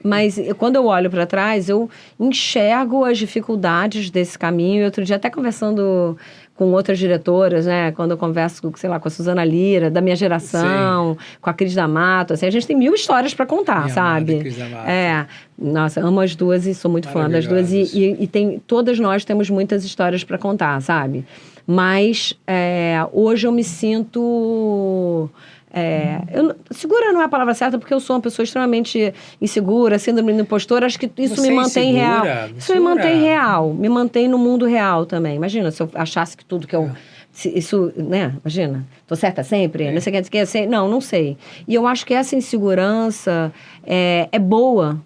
mas quando eu olho para trás, eu enxergo as dificuldades desse caminho. E outro dia, até conversando com outras diretoras, né? Quando eu converso, sei lá, com a Suzana Lira, da minha geração, com a Cris D'Amato, assim, a gente tem 1000 histórias para contar, sabe? Cris D'Amato. Nossa, amo as duas e sou muito fã das duas. E todas nós temos muitas histórias para contar, sabe? Mas hoje eu me sinto... segura não é a palavra certa, porque eu sou uma pessoa extremamente insegura, síndrome do impostor. Acho que isso me mantém real. Isso me mantém real, me mantém no mundo real também. Imagina se eu achasse que tudo que eu... Isso, né? Imagina, tô certa sempre? Não sei o que é. Não sei. E eu acho que essa insegurança é boa.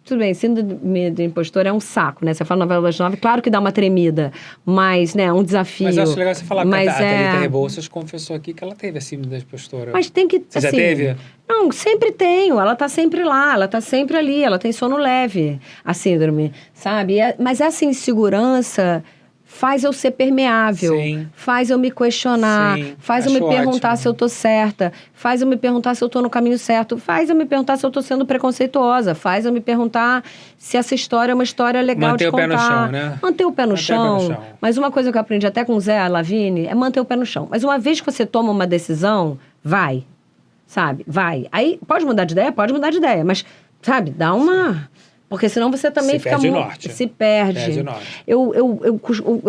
Tudo bem, síndrome do impostor é um saco, né? Você fala novela das 9, claro que dá uma tremida, mas, né, um desafio. Mas eu acho legal você falar, porque a Thalita Rebouças confessou aqui que ela teve a síndrome da impostora. Mas tem que... Você já teve? Não, sempre tenho, ela tá sempre lá, ela tá sempre ali, ela tem sono leve, a síndrome, sabe? Mas essa insegurança faz eu ser permeável, faz eu me questionar, faz eu me perguntar se eu tô certa, faz eu me perguntar se eu tô no caminho certo, faz eu me perguntar se eu tô sendo preconceituosa, faz eu me perguntar se essa história é uma história legal de contar. Manter o pé no chão, né? Manter o pé no chão. Mas uma coisa que eu aprendi até com o Zé Lavigne é manter o pé no chão. Mas uma vez que você toma uma decisão, vai, sabe? Vai. Aí, pode mudar de ideia? Pode mudar de ideia, mas, sabe, dá uma... Porque senão você também fica muito... Se perde. Eu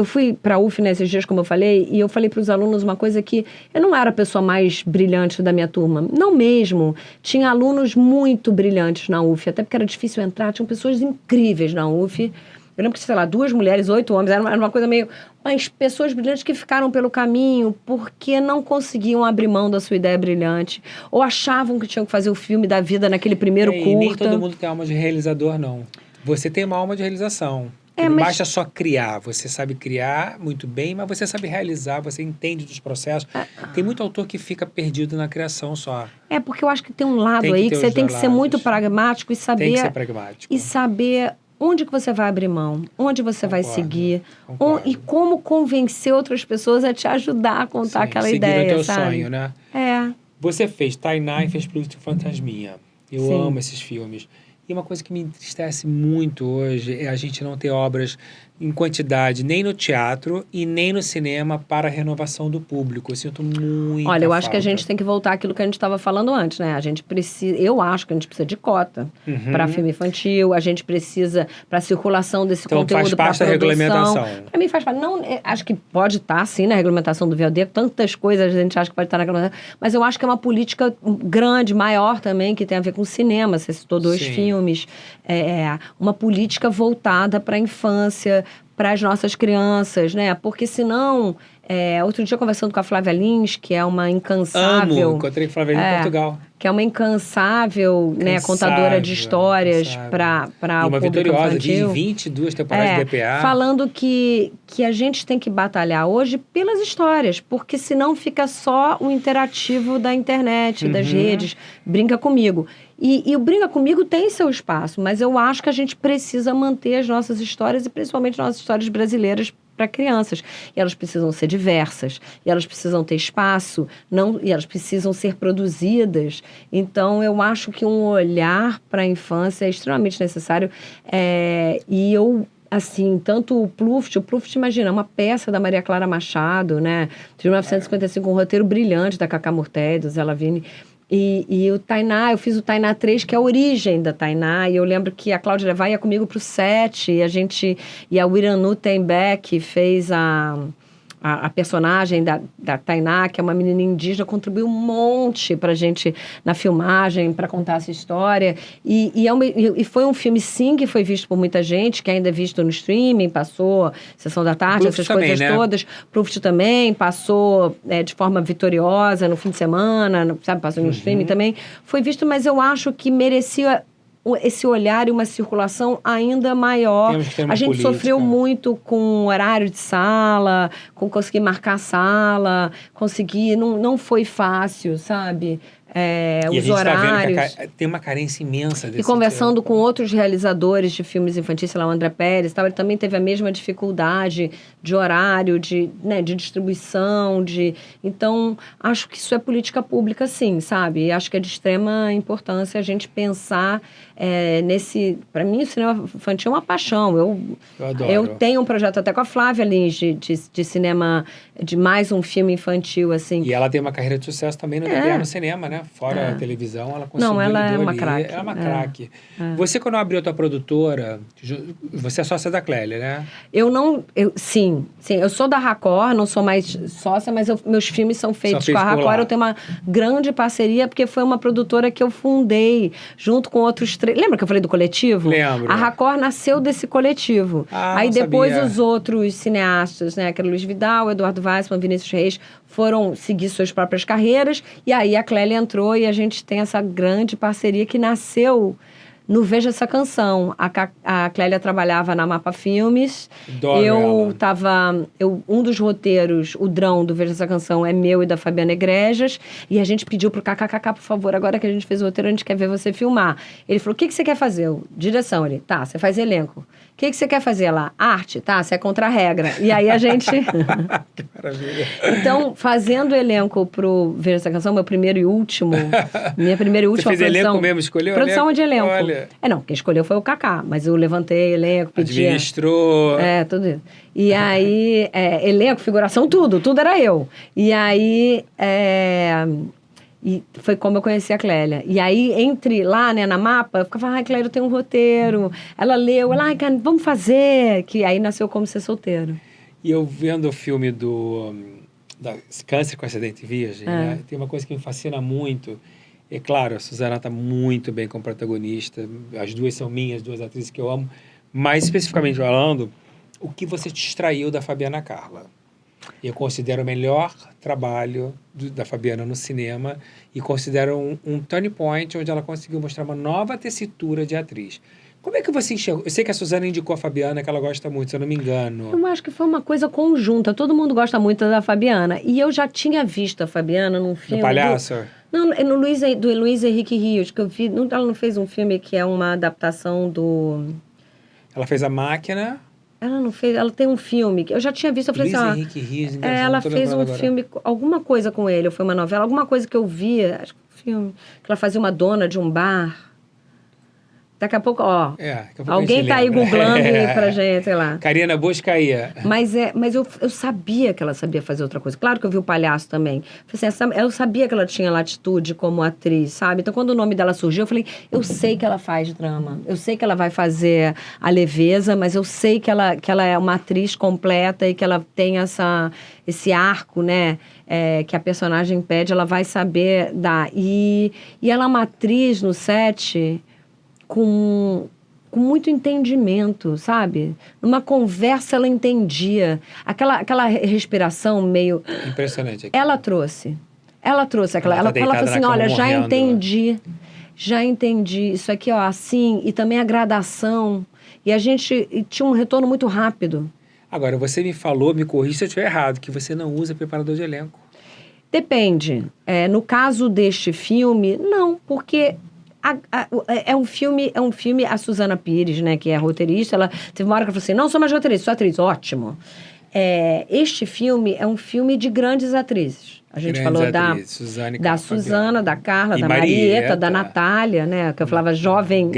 fui para a UF nesses dias, como eu falei, e eu falei para os alunos uma coisa que eu não era a pessoa mais brilhante da minha turma. Não mesmo. Tinha alunos muito brilhantes na UF, até porque era difícil entrar. Tinham pessoas incríveis na UF. Eu lembro que, sei lá, 2 mulheres, 8 homens, era uma coisa meio... Mas pessoas brilhantes que ficaram pelo caminho porque não conseguiam abrir mão da sua ideia brilhante. Ou achavam que tinham que fazer o filme da vida naquele primeiro curta. E nem todo mundo tem alma de realizador, não. Você tem uma alma de realização. Não basta só criar. Você sabe criar muito bem, mas você sabe realizar, você entende dos processos. Tem muito autor que fica perdido na criação só. Porque eu acho que tem um lado aí que você tem que ser muito pragmático e saber... Tem que ser pragmático. E saber... Onde que você vai abrir mão? Onde você vai seguir? E como convencer outras pessoas a te ajudar a contar aquela ideia, o teu sabe? sonho, né? Você fez Tainá e fez Plútio Fantasminha. Eu amo esses filmes. E uma coisa que me entristece muito hoje é a gente não ter obras em quantidade, nem no teatro e nem no cinema para a renovação do público. Eu sinto muito. Olha, eu acho que a gente tem que voltar àquilo que a gente estava falando antes, né? A gente precisa, eu acho que a gente precisa de cota para filme infantil, a gente precisa para circulação desse conteúdo para produção. Faz parte da regulamentação. Para mim faz parte. Não, acho que pode estar sim na regulamentação do VOD, tantas coisas a gente acha que pode estar na regulamentação, mas eu acho que é uma política grande, maior também, que tem a ver com cinema. Você citou 2 filmes, uma política voltada para a infância, para as nossas crianças, né? Porque senão... outro dia, conversando com a Flávia Lins, que é uma incansável... Encontrei a Flávia Lins em Portugal. Que é uma incansável, né, contadora de histórias para o público vitoriosa infantil. De 22 temporadas de DPA. Falando que a gente tem que batalhar hoje pelas histórias, porque senão fica só o interativo da internet, das redes. Brinca comigo. E o Brinca Comigo tem seu espaço, mas eu acho que a gente precisa manter as nossas histórias, e principalmente nossas histórias brasileiras, para crianças. E elas precisam ser diversas, e elas precisam ter espaço, e elas precisam ser produzidas. Então, eu acho que um olhar para a infância é extremamente necessário. E eu... Assim, tanto o Pluft, imagina, uma peça da Maria Clara Machado, né? De 1955, um roteiro brilhante da Cacá Murtelli, do Zé Lavigne. E o Tainá, eu fiz o Tainá 3, que é a origem da Tainá, e eu lembro que a Cláudia Levar ia comigo pro set, e a Wiranu Tembeck fez a A personagem da Tainá, que é uma menina indígena, contribuiu um monte pra gente na filmagem, para contar essa história. E foi um filme, sim, que foi visto por muita gente, que ainda é visto no streaming, passou Sessão da Tarde, essas também, coisas né? todas. Pluft também passou de forma vitoriosa no fim de semana, sabe? Passou no streaming também. Foi visto, mas eu acho que merecia esse olhar e uma circulação ainda maior. Temos que ter uma A gente política. sofreu muito com horário de sala, com conseguir marcar sala, conseguir... Não foi fácil, sabe? E Os a gente horários. tá vendo que tem uma carência imensa desse E conversando com outros realizadores de filmes infantis, sei lá, o André Pérez, tal, ele também teve a mesma dificuldade de horário, de distribuição, Então, acho que isso é política pública, sim, sabe? E acho que é de extrema importância a gente pensar nesse... Para mim, o cinema infantil é uma paixão. Eu adoro. Eu tenho um projeto até com a Flávia Lins de cinema, de mais um filme infantil, assim. E ela tem uma carreira de sucesso também no cinema, né? Fora a televisão, ela conseguiu. Não, ela é uma ali. craque. Ela é uma craque. Você, quando abriu a tua produtora, você é sócia da Clélia, né? Sim, eu sou da Record, não sou mais sócia, mas meus filmes são feitos com a Record. Eu tenho uma grande parceria, porque foi uma produtora que eu fundei, junto com outros três... Lembra que eu falei do coletivo? Lembro. A Record nasceu desse coletivo. Aí depois os outros cineastas, né, que era Luiz Vidal, Eduardo Weissman, Vinícius Reis, foram seguir suas próprias carreiras, e aí a Clélia entrou e a gente tem essa grande parceria que nasceu no Veja Essa Canção. A Clélia trabalhava na Mapa Filmes. Um dos roteiros, o Drão do Veja Essa Canção, é meu e da Fabiana Egregias, e a gente pediu pro KKK, por favor, agora que a gente fez o roteiro, a gente quer ver você filmar. Ele falou, o que você quer fazer? Direção. Ele, tá, você faz elenco. O que você quer fazer lá? Arte? Tá, você é contra a regra. E aí a gente... Que maravilha. Então, fazendo o elenco pro Veja Essa Canção, meu primeiro e último... Minha primeira e última produção... Você fez elenco mesmo? Escolheu produção de elenco. Olha. Não, quem escolheu foi o Kaká, mas eu levantei elenco, pedi... Administrou... tudo isso. E aí, elenco, figuração, tudo era eu. E aí... E foi como eu conheci a Clélia. E aí, lá, né, na Mapa, eu ficava, Clélia, eu tenho um roteiro. Ela leu, cara, vamos fazer. Que aí nasceu Como Ser Solteiro. E eu vendo o filme da Câncer com Acidente Virgem, né, tem uma coisa que me fascina muito. É claro, a Suzana está muito bem como protagonista. As duas são minhas, duas atrizes que eu amo. Mas, especificamente falando, o que você te extraiu da Fabiana Carla? Eu considero o melhor trabalho da Fabiana no cinema e considero um turning point onde ela conseguiu mostrar uma nova tessitura de atriz. Como é que você enxergou? Eu sei que a Suzana indicou a Fabiana, que ela gosta muito, se eu não me engano. Eu acho que foi uma coisa conjunta. Todo mundo gosta muito da Fabiana. E eu já tinha visto a Fabiana num filme... No Palhaço? Não, do Luiz Henrique Rios, que eu vi... Ela não fez um filme que é uma adaptação do... Ela fez A Máquina... Ela não fez... Ela tem um filme que eu já tinha visto. Eu falei Luiz Henrique Rios, ela fez um filme... Alguma coisa com ele, ou foi uma novela. Alguma coisa que eu vi, acho que um filme... Que ela fazia uma dona de um bar. Daqui a pouco, alguém tá aí googlando pra gente, sei lá. Karina Boscaia. Mas eu sabia que ela sabia fazer outra coisa. Claro que eu vi o Palhaço também. Falei assim, eu sabia que ela tinha latitude como atriz, sabe? Então, quando o nome dela surgiu, eu falei, eu sei que ela faz drama. Eu sei que ela vai fazer a leveza, mas eu sei que ela é uma atriz completa e que ela tem esse arco, né? Que a personagem pede, ela vai saber dar. E ela é uma atriz no set... Com muito entendimento, sabe? Numa conversa ela entendia. Aquela respiração meio... Impressionante. Ela trouxe aquela... Ela falou assim, olha, já entendi. Isso aqui, assim. E também a gradação. E a gente tinha um retorno muito rápido. Agora, você me falou, me corrija se eu estiver errado, que você não usa preparador de elenco. Depende. No caso deste filme, não, porque... É um filme, a Suzana Pires, né, que é roteirista, ela teve uma hora que ela falou assim, não sou mais roteirista, sou atriz, ótimo. Este filme é um filme de grandes atrizes. A gente falou da Suzana, da Carla, da Marieta, da Natália, né, que eu falava jovem,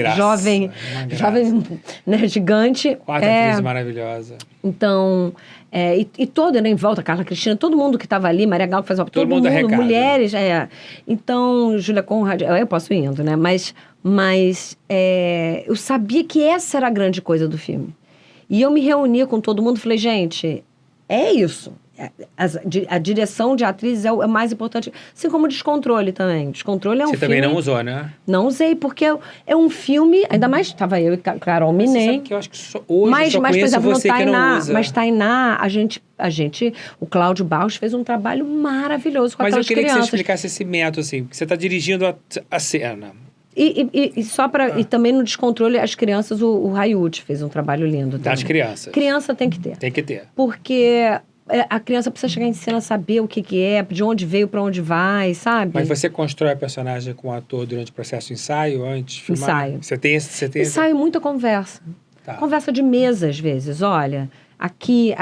né, gigante. 4 atrizes maravilhosas. Então... E toda, né, em volta, Carla Cristina, todo mundo que estava ali, Maria Gal que faz todo mundo, mulheres, Então, Júlia Conrad, eu posso ir indo, né? Mas eu sabia que essa era a grande coisa do filme. E eu me reunia com todo mundo e falei, gente, é isso. a direção de atriz é o mais importante, assim como o Descontrole também. Descontrole é um filme... Você também não usou, né? Não usei, porque é um filme... Ainda mais, estava eu e Carol Mas você Minei. sabe que eu acho que hoje só conheço exemplo, você que não usa. Mas Tainá, o Cláudio Barros fez um trabalho maravilhoso com aquelas crianças. Mas eu queria que você explicasse esse método, assim, porque você está dirigindo a cena. E e também no Descontrole, as crianças, o Hayut fez um trabalho lindo também. Das crianças. Criança tem que ter. Tem que ter. Porque a criança precisa chegar em cena, saber o que é, de onde veio, para onde vai, sabe? Mas você constrói a personagem com o ator durante o processo de ensaio, antes de filmar? Ensaio. Você tem Ensaio, muita conversa. Tá. Conversa de mesa, às vezes. Olha, aqui.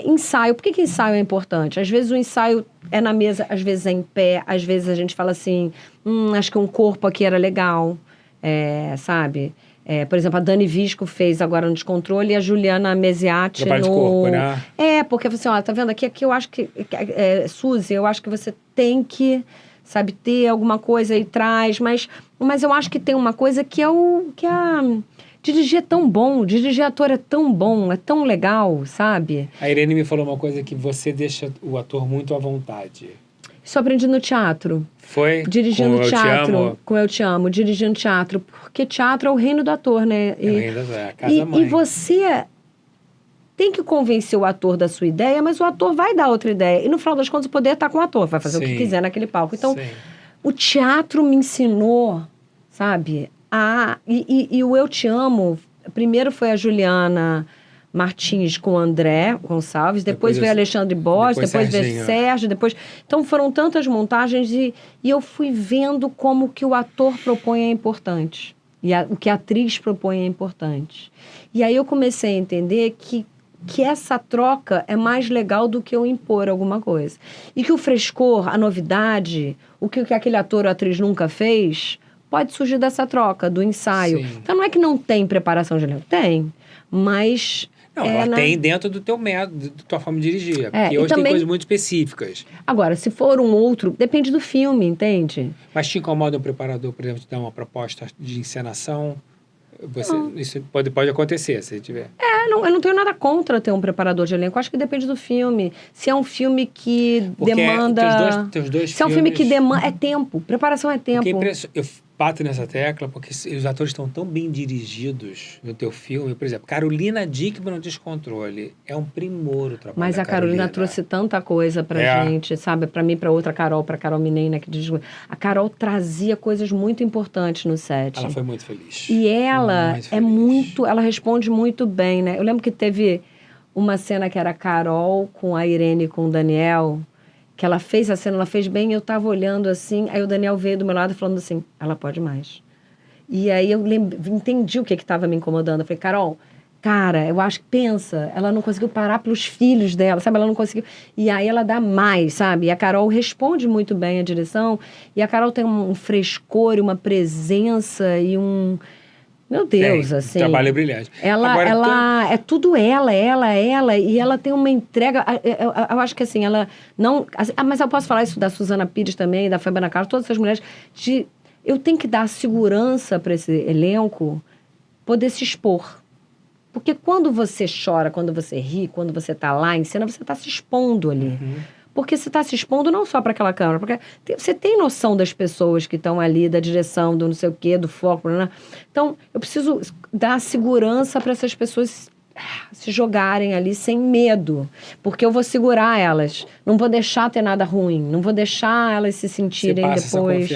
Ensaio. Por que ensaio é importante? Às vezes o ensaio é na mesa, às vezes é em pé, às vezes a gente fala assim, acho que um corpo aqui era legal, sabe? Por exemplo, a Dani Visco fez agora no Descontrole e a Juliana Mesiati Trabalho de corpo, né? Porque assim, ó, tá vendo? Aqui eu acho que... Suzy, eu acho que você tem que, sabe, ter alguma coisa aí atrás, mas eu acho que tem uma coisa que dirigir é tão bom, dirigir ator é tão bom, é tão legal, sabe? A Irene me falou uma coisa que você deixa o ator muito à vontade. Isso eu aprendi no teatro. Foi? Dirigindo com teatro. Com Eu Te Amo. Dirigindo teatro. Porque teatro é o reino do ator, né? É o reino do ator, é a casa-mãe. E você tem que convencer o ator da sua ideia, mas o ator vai dar outra ideia. E no final das contas o poder está com o ator, vai fazer o que quiser naquele palco. Então, o teatro me ensinou, sabe? E o Eu Te Amo, primeiro foi a Juliana Martins com o André Gonçalves, depois veio Alexandre Borges, depois veio Sérgio, depois... Então, foram tantas montagens e eu fui vendo como que o ator propõe é importante. E o que a atriz propõe é importante. E aí eu comecei a entender que essa troca é mais legal do que eu impor alguma coisa. E que o frescor, a novidade, o que aquele ator ou atriz nunca fez, pode surgir dessa troca, do ensaio. Sim. Então, não é que não tem preparação de elenco. Tem, mas... ela tem dentro do teu método, da tua forma de dirigir. Porque hoje tem coisas muito específicas. Agora, se for um outro, depende do filme, entende? Mas te incomoda um preparador, por exemplo, te dar uma proposta de encenação? Isso pode acontecer, se tiver. Eu não tenho nada contra ter um preparador de elenco. Acho que depende do filme. Se é um filme que demanda... Teus dois se é um filme que demanda... É tempo. Preparação é tempo. Eu bato nessa tecla porque os atores estão tão bem dirigidos no teu filme. Por exemplo, Carolina Dickman no Descontrole. É um primor o trabalho. Mas a Carolina trouxe tanta coisa pra gente, sabe? Pra mim, pra outra Carol, pra Carol Minei, né? A Carol trazia coisas muito importantes no set. Ela foi muito feliz. E ela ela responde muito bem, né? Eu lembro que teve uma cena que era a Carol com a Irene e com o Daniel, que ela fez a cena, ela fez bem, eu tava olhando assim, aí o Daniel veio do meu lado falando assim, ela pode mais. E aí eu entendi o que estava me incomodando. Eu falei, Carol, cara, eu acho que pensa, ela não conseguiu parar pelos filhos dela, sabe? Ela não conseguiu. E aí ela dá mais, sabe? E a Carol responde muito bem a direção, e a Carol tem um frescor, uma presença e um... Meu Deus, assim... Trabalho brilhante. Ela é tudo ela, e ela tem uma entrega... Eu acho que, assim, ela não... mas eu posso falar isso da Suzana Pires também, da Fabiana Carlos, todas essas mulheres, eu tenho que dar segurança para esse elenco poder se expor. Porque quando você chora, quando você ri, quando você está lá em cena, você está se expondo ali. Uhum. Porque você está se expondo não só para aquela câmera, porque você tem noção das pessoas que estão ali, da direção, do não sei o quê, do foco. Né? Então, eu preciso dar segurança para essas pessoas se jogarem ali sem medo. Porque eu vou segurar elas. Não vou deixar ter nada ruim. Não vou deixar elas se sentirem depois.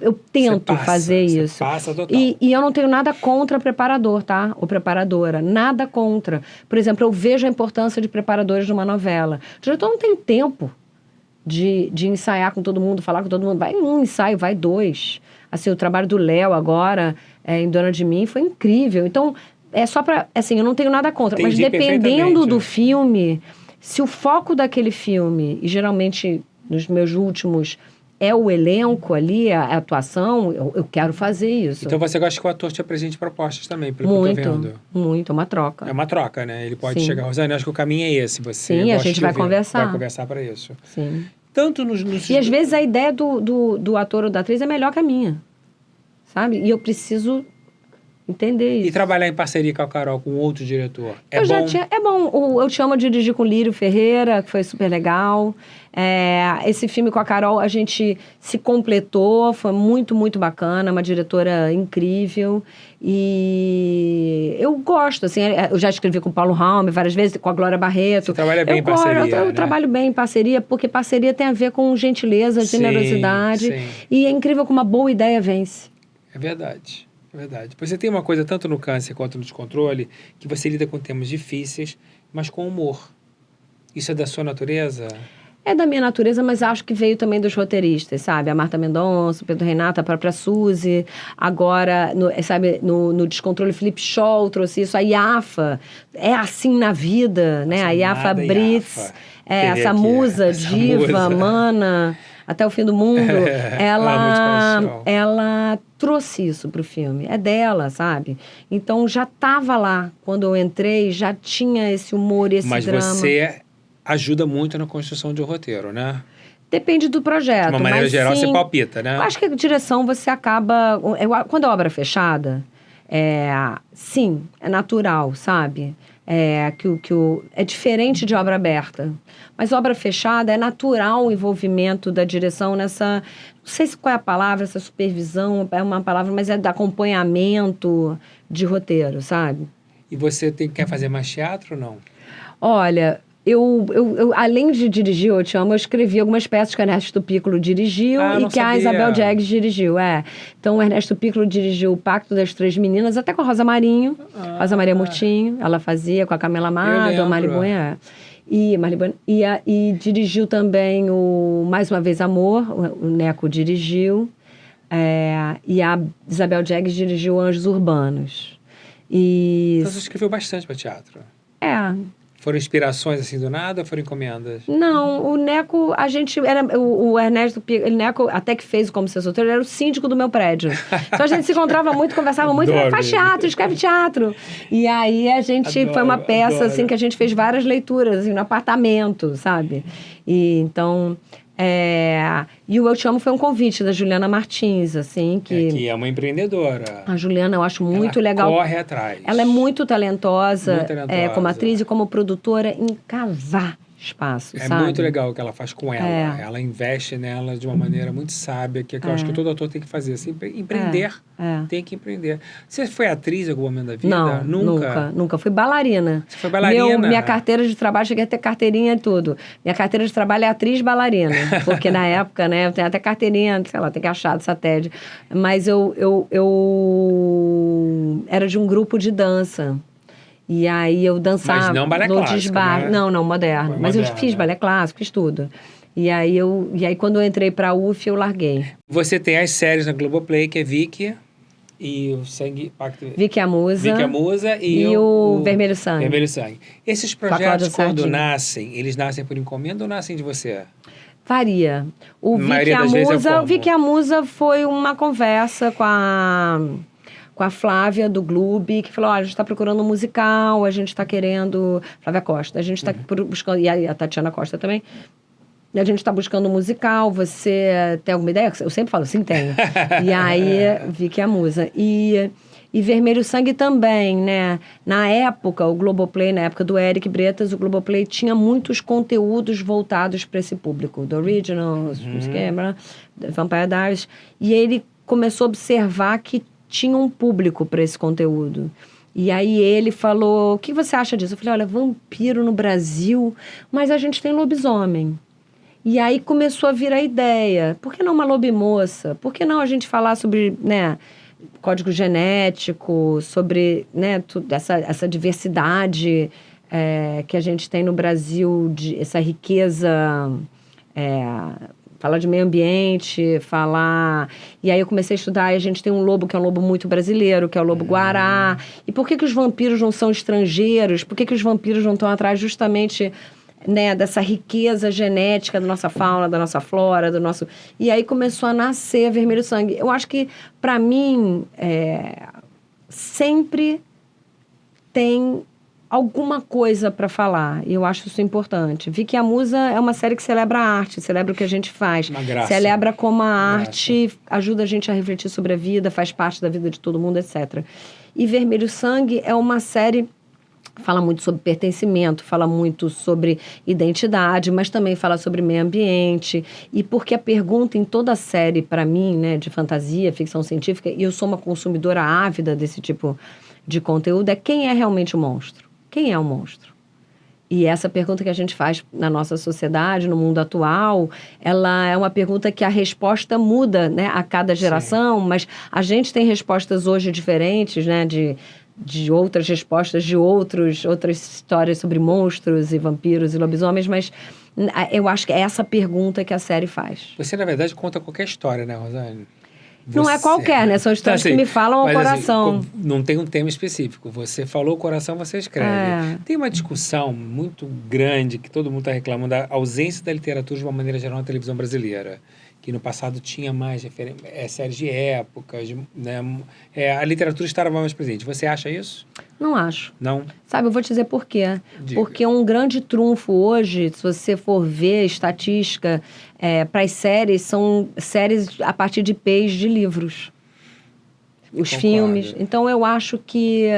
Eu tento fazer isso. Passa total. E eu não tenho nada contra preparador, tá? Ou preparadora. Nada contra. Por exemplo, eu vejo a importância de preparadores numa novela. O diretor não tem tempo de ensaiar com todo mundo, falar com todo mundo. Vai um ensaio, vai dois. Assim, o trabalho do Léo agora, em Dona de Mim, foi incrível. Então... É só pra... Assim, eu não tenho nada contra. Entendi, mas dependendo do filme, se o foco daquele filme, e geralmente nos meus últimos, é o elenco ali, a atuação, eu quero fazer isso. Então você gosta que o ator te apresente propostas também, pelo que eu tô vendo. Muito, é uma troca. É uma troca, né? Ele pode chegar, Rosane, acho que o caminho é esse. Sim, a gente vai conversar. Vai conversar para isso. Sim. Tanto nos... E às vezes a ideia do ator ou da atriz é melhor que a minha, sabe? E eu preciso entender isso. E trabalhar em parceria com a Carol, com outro diretor, é bom? É bom. Eu Te Amo, dirigi com o Lírio Ferreira, que foi super legal. Esse filme com a Carol, a gente se completou, foi muito, muito bacana, uma diretora incrível. E eu gosto, assim, eu já escrevi com o Paulo Raume várias vezes, com a Glória Barreto. Você trabalha bem em parceria, Eu né? trabalho bem em parceria, porque parceria tem a ver com gentileza, generosidade. Sim. E é incrível como uma boa ideia vence. É verdade. É verdade. Você tem uma coisa, tanto no Câncer quanto no Descontrole, que você lida com temas difíceis, mas com humor. Isso é da sua natureza? É da minha natureza, mas acho que veio também dos roteiristas, sabe? A Marta Mendonça, o Pedro Renato, a própria Suzy. Agora, no Descontrole, Felipe Scholl trouxe isso. A Iafa é assim na vida, né? A Iafa Brits, essa musa, diva, mana, até o fim do mundo. Ela trouxe isso pro filme. É dela, sabe? Então, já estava lá. Quando eu entrei, já tinha esse humor e esse drama. Mas você ajuda muito na construção de um roteiro, né? Depende do projeto. De uma maneira geral, sim, você palpita, né? Eu acho que a direção você acaba... Quando a obra é fechada, sim, é natural, sabe? É diferente de obra aberta. Mas obra fechada é natural o envolvimento da direção nessa... Não sei qual é a palavra, essa supervisão, é uma palavra, mas é de acompanhamento de roteiro, sabe? E você quer fazer mais teatro ou não? Olha... Eu, além de dirigir Eu Te Amo, eu escrevi algumas peças que o Ernesto Piccolo dirigiu e que a Isabel Jags dirigiu. Então, o Ernesto Piccolo dirigiu O Pacto das Três Meninas, até com a Rosa Marinho, Rosa Maria Murtinho, ela fazia com a Camila Amado, a Marli Bonha. E dirigiu também o Mais Uma Vez Amor, o Neco dirigiu. E a Isabel Jags dirigiu Anjos Urbanos. Então, você escreveu bastante para teatro. Foram inspirações assim do nada ou foram encomendas? Não, o Neco, a gente era... O Ernesto Neco, até que fez o Como Ser Solteiro, ele era o síndico do meu prédio. Então a gente se encontrava muito, conversava muito, faz teatro, escreve teatro. E aí a gente... foi uma peça, assim, que a gente fez várias leituras, assim, no apartamento, sabe? E então... E o Eu Te Amo foi um convite da Juliana Martins, assim, que é uma empreendedora. A Juliana eu acho muito legal. Ela corre atrás. Ela é muito talentosa, como atriz e como produtora em cavar espaço, sabe? É muito legal o que ela faz com ela. Ela investe nela de uma maneira muito sábia, que eu acho que todo ator tem que fazer, assim, empreender. Tem que empreender. Você foi atriz em algum momento da vida? Não, nunca. Fui bailarina. Você foi bailarina? Minha carteira de trabalho, cheguei a ter carteirinha e tudo. Minha carteira de trabalho é atriz bailarina. Porque na época, né, eu tenho até carteirinha, sei lá, tem que achar dessa TED. Mas eu era de um grupo de dança. E aí eu dançava... Mas não balé clássico, né? Não, moderno. Mas eu fiz balé clássico, fiz tudo. E aí quando eu entrei pra UF, eu larguei. Você tem as séries na Globoplay, que é Vicky e o Sangue... Vicky a Musa. E o Vermelho Sangue. Vermelho Sangue. Esses projetos, quando nascem, eles nascem por encomenda ou nascem de você? Varia. O Vicky a Musa foi uma conversa com a Flávia do Gloob, que falou, olha, a gente está procurando um musical, a gente está querendo... Flávia Costa, a gente está buscando... E a Tatiana Costa também. E a gente está buscando um musical, você tem alguma ideia? Eu sempre falo, sim, tenho. E aí, vi que é a musa. E Vermelho Sangue também, né? Na época, o Globoplay, na época do Eric Bretas, o Globoplay tinha muitos conteúdos voltados para esse público. The Original, Vampire Diaries. E ele começou a observar que tinha um público para esse conteúdo. E aí ele falou, o que você acha disso? Eu falei, olha, vampiro no Brasil, mas a gente tem lobisomem. E aí começou a vir a ideia, por que não uma lobimoça? Por que não a gente falar sobre, né, código genético, sobre, né, essa diversidade que a gente tem no Brasil, essa riqueza... falar de meio ambiente, E aí eu comecei a estudar, e a gente tem um lobo que é um lobo muito brasileiro, que é o lobo guará. E por que os vampiros não são estrangeiros? Por que os vampiros não estão atrás justamente, né, dessa riqueza genética da nossa fauna, da nossa flora, do nosso... E aí começou a nascer Vermelho Sangue. Eu acho que, para mim, sempre tem alguma coisa para falar. E eu acho isso importante. Vi que a Musa é uma série que celebra a arte, celebra o que a gente faz. Uma graça. Celebra como a arte ajuda a gente a refletir sobre a vida, faz parte da vida de todo mundo, etc. E Vermelho Sangue é uma série... Fala muito sobre pertencimento, fala muito sobre identidade, mas também fala sobre meio ambiente. E porque a pergunta em toda a série, para mim, né, de fantasia, ficção científica, e eu sou uma consumidora ávida desse tipo de conteúdo, é quem é realmente o monstro? Quem é o monstro? E essa pergunta que a gente faz na nossa sociedade, no mundo atual, ela é uma pergunta que a resposta muda, né, a cada geração, sim, mas a gente tem respostas hoje diferentes, né, de outras respostas de outras histórias sobre monstros e vampiros e lobisomens, mas eu acho que é essa pergunta que a série faz. Você, na verdade, conta qualquer história, né, Rosane? Não é qualquer, né? São histórias que me falam ao coração. Assim, não tem um tema específico. Você falou o coração, você escreve. Tem uma discussão muito grande que todo mundo está reclamando da ausência da literatura de uma maneira geral na televisão brasileira. Que no passado tinha mais séries de épocas, né? A literatura estava mais presente. Você acha isso? Não acho. Não? Sabe, eu vou te dizer por quê. Diga. Porque um grande trunfo hoje, se você for ver estatística, para as séries, são séries a partir de IPs de livros. Os filmes. Então, eu acho que,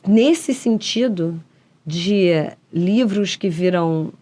nesse sentido de livros que viram...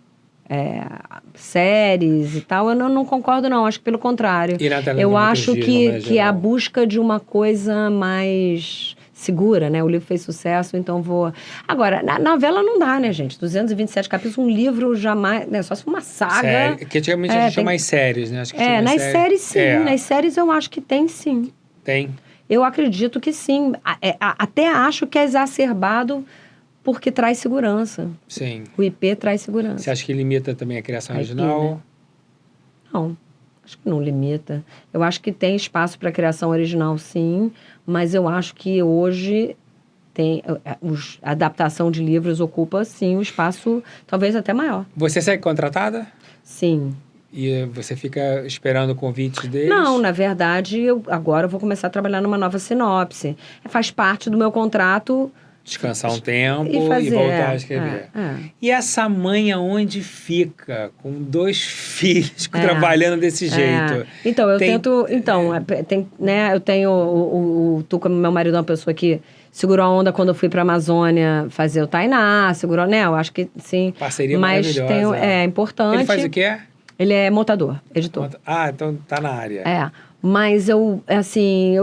séries e tal, eu não concordo não, acho que pelo contrário. Eu acho que é a busca de uma coisa mais segura, né? O livro fez sucesso, então vou... Agora, na novela não dá, né, gente? 227 capítulos, um livro jamais... Né? Só se for uma saga... Sério, que antigamente a gente chama mais séries, né? Acho que nas séries sim, nas séries eu acho que tem sim. Tem? Eu acredito que sim. Até acho que é exacerbado porque traz segurança. Sim. O IP traz segurança. Você acha que limita também a criação original? IP, né? Não, acho que não limita. Eu acho que tem espaço para criação original, sim, mas eu acho que hoje a adaptação de livros ocupa, sim, um espaço talvez até maior. Você segue contratada? Sim. E você fica esperando convites deles? Não, na verdade, agora eu vou começar a trabalhar numa nova sinopse. Faz parte do meu contrato... Descansar um tempo e fazer, voltar a escrever. E essa mãe aonde fica? Com 2 filhos, trabalhando desse jeito. Então, eu tento... Então, né, eu tenho o Tuca, meu marido, é uma pessoa que segurou a onda quando eu fui para a Amazônia fazer o Tainá, segurou, né? Eu acho que sim. Parceria maravilhosa. É importante. Ele faz o quê? Ele é montador, editor. Então tá na área. Mas eu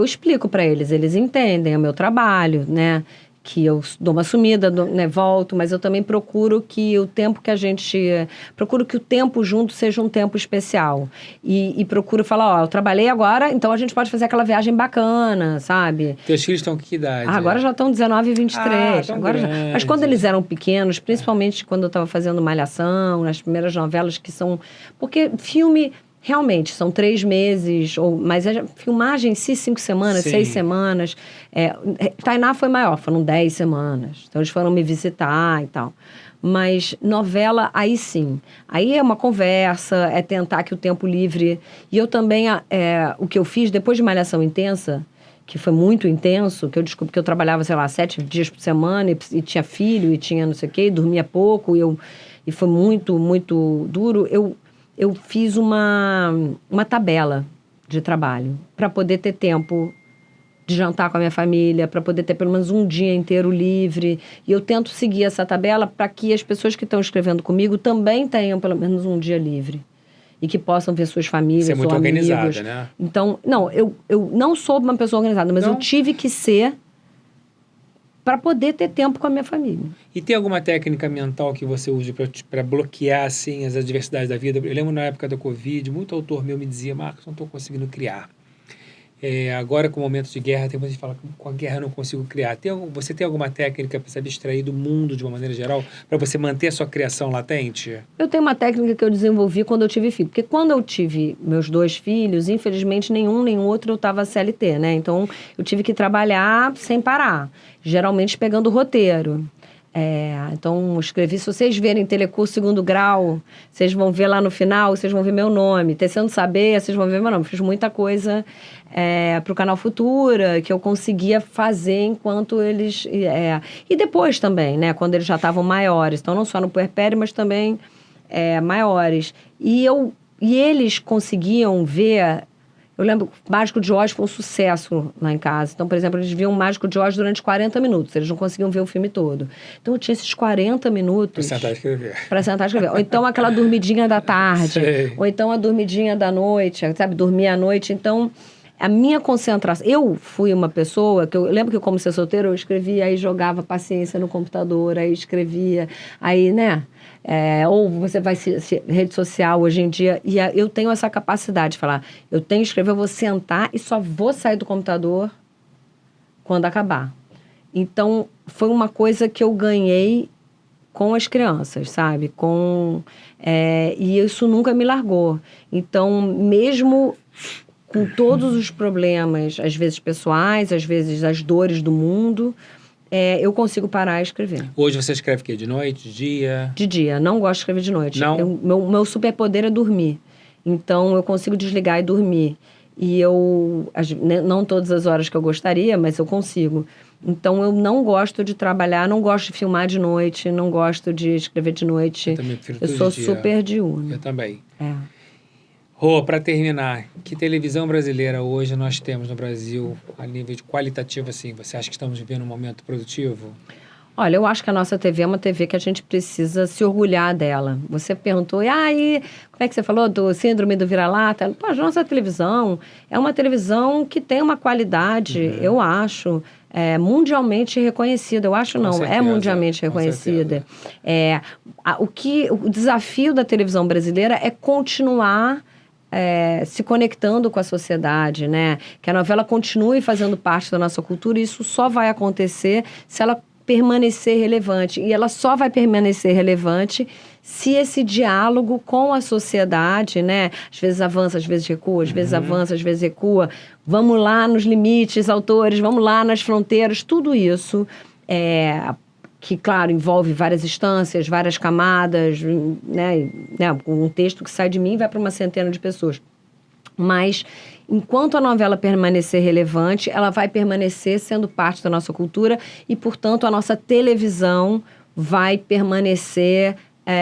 explico para eles entendem o meu trabalho, né? Que eu dou uma sumida, né, volto, mas eu também procuro que o tempo que a gente... Procuro que o tempo junto seja um tempo especial. E procuro falar, eu trabalhei agora, então a gente pode fazer aquela viagem bacana, sabe? Teus filhos estão com que idade? Agora já estão 19 e 23. Agora mas quando eles eram pequenos, principalmente quando eu estava fazendo Malhação, nas primeiras novelas que são... Porque filme... Realmente, são 3 meses, mas a filmagem em si, 5 semanas, 6 semanas. Tainá foi maior, foram 10 semanas. Então, eles foram me visitar e tal. Mas novela, aí sim. Aí é uma conversa, é tentar que o tempo livre... E eu também, o que eu fiz depois de Malhação Intensa, que foi muito intenso, que eu descobri que eu trabalhava, 7 dias por semana e tinha filho e tinha não sei o quê, e dormia pouco, e foi muito, muito duro. Eu fiz uma tabela de trabalho para poder ter tempo de jantar com a minha família, para poder ter pelo menos um dia inteiro livre. E eu tento seguir essa tabela para que as pessoas que estão escrevendo comigo também tenham pelo menos um dia livre. E que possam ver suas famílias, Você é muito ou amigos. organizada, né? Então, não, eu não sou uma pessoa organizada, mas eu tive que ser para poder ter tempo com a minha família. E tem alguma técnica mental que você usa para bloquear, assim, as adversidades da vida? Eu lembro na época da Covid, muito autor meu me dizia, Marcos, não estou conseguindo criar. Agora, com o momento de guerra, tem muita gente que fala, com a guerra eu não consigo criar. Você tem alguma técnica para se abstrair do mundo de uma maneira geral, para você manter a sua criação latente? Eu tenho uma técnica que eu desenvolvi quando eu tive filho. Porque quando eu tive meus 2 filhos, infelizmente, nenhum nem outro eu estava CLT, né? Então, eu tive que trabalhar sem parar. Geralmente pegando roteiro. Então, escrevi, se vocês verem Telecurso Segundo Grau, vocês vão ver lá no final, vocês vão ver meu nome. Tecendo Saber, vocês vão ver meu nome. Fiz muita coisa para o Canal Futura, que eu conseguia fazer enquanto eles... E depois também, né? Quando eles já estavam maiores. Então, não só no puerpério, mas também maiores. E eles conseguiam ver... Eu lembro que o Mágico de Oz foi um sucesso lá em casa. Então, por exemplo, eles viam o Mágico de Oz durante 40 minutos. Eles não conseguiam ver o filme todo. Então, eu tinha esses 40 minutos... Para sentar e escrever. Para sentar e escrever. Ou então, aquela dormidinha da tarde. Sei. Ou então, a dormidinha da noite. Sabe? Dormir à noite. Então, a minha concentração... Eu fui uma pessoa que... Eu lembro que, como ser solteira, eu escrevia, aí jogava paciência no computador, aí escrevia. Aí, né... ou você vai rede social hoje em dia, e eu tenho essa capacidade de falar, eu tenho que escrever, eu vou sentar e só vou sair do computador quando acabar. Então, foi uma coisa que eu ganhei com as crianças, sabe? E isso nunca me largou. Então, mesmo com todos os problemas, às vezes pessoais, às vezes as dores do mundo... eu consigo parar e escrever. Hoje você escreve o quê? De noite, de dia? De dia. Não gosto de escrever de noite. Não? Meu superpoder é dormir. Então, eu consigo desligar e dormir. E não todas as horas que eu gostaria, mas eu consigo. Então, eu não gosto de trabalhar, não gosto de filmar de noite, não gosto de escrever de noite. Eu também prefiro Eu sou super diurna. Eu também. É. Rô, para terminar, que televisão brasileira hoje nós temos no Brasil, a nível de qualitativo, assim? Você acha que estamos vivendo um momento produtivo? Olha, eu acho que a nossa TV é uma TV que a gente precisa se orgulhar dela. Você perguntou, e aí, como é que você falou do síndrome do vira-lata? Pô, a nossa televisão é uma televisão que tem uma qualidade, eu acho, mundialmente reconhecida. Eu acho não, é mundialmente reconhecida. O desafio da televisão brasileira é continuar se conectando com a sociedade, né? Que a novela continue fazendo parte da nossa cultura, e isso só vai acontecer se ela permanecer relevante. E ela só vai permanecer relevante se esse diálogo com a sociedade, né? Às vezes avança, às vezes recua, às vezes avança, às vezes recua. Vamos lá nos limites, autores, vamos lá nas fronteiras, tudo isso que, claro, envolve várias instâncias, várias camadas, né? Um texto que sai de mim vai para uma centena de pessoas. Mas, enquanto a novela permanecer relevante, ela vai permanecer sendo parte da nossa cultura e, portanto, a nossa televisão vai permanecer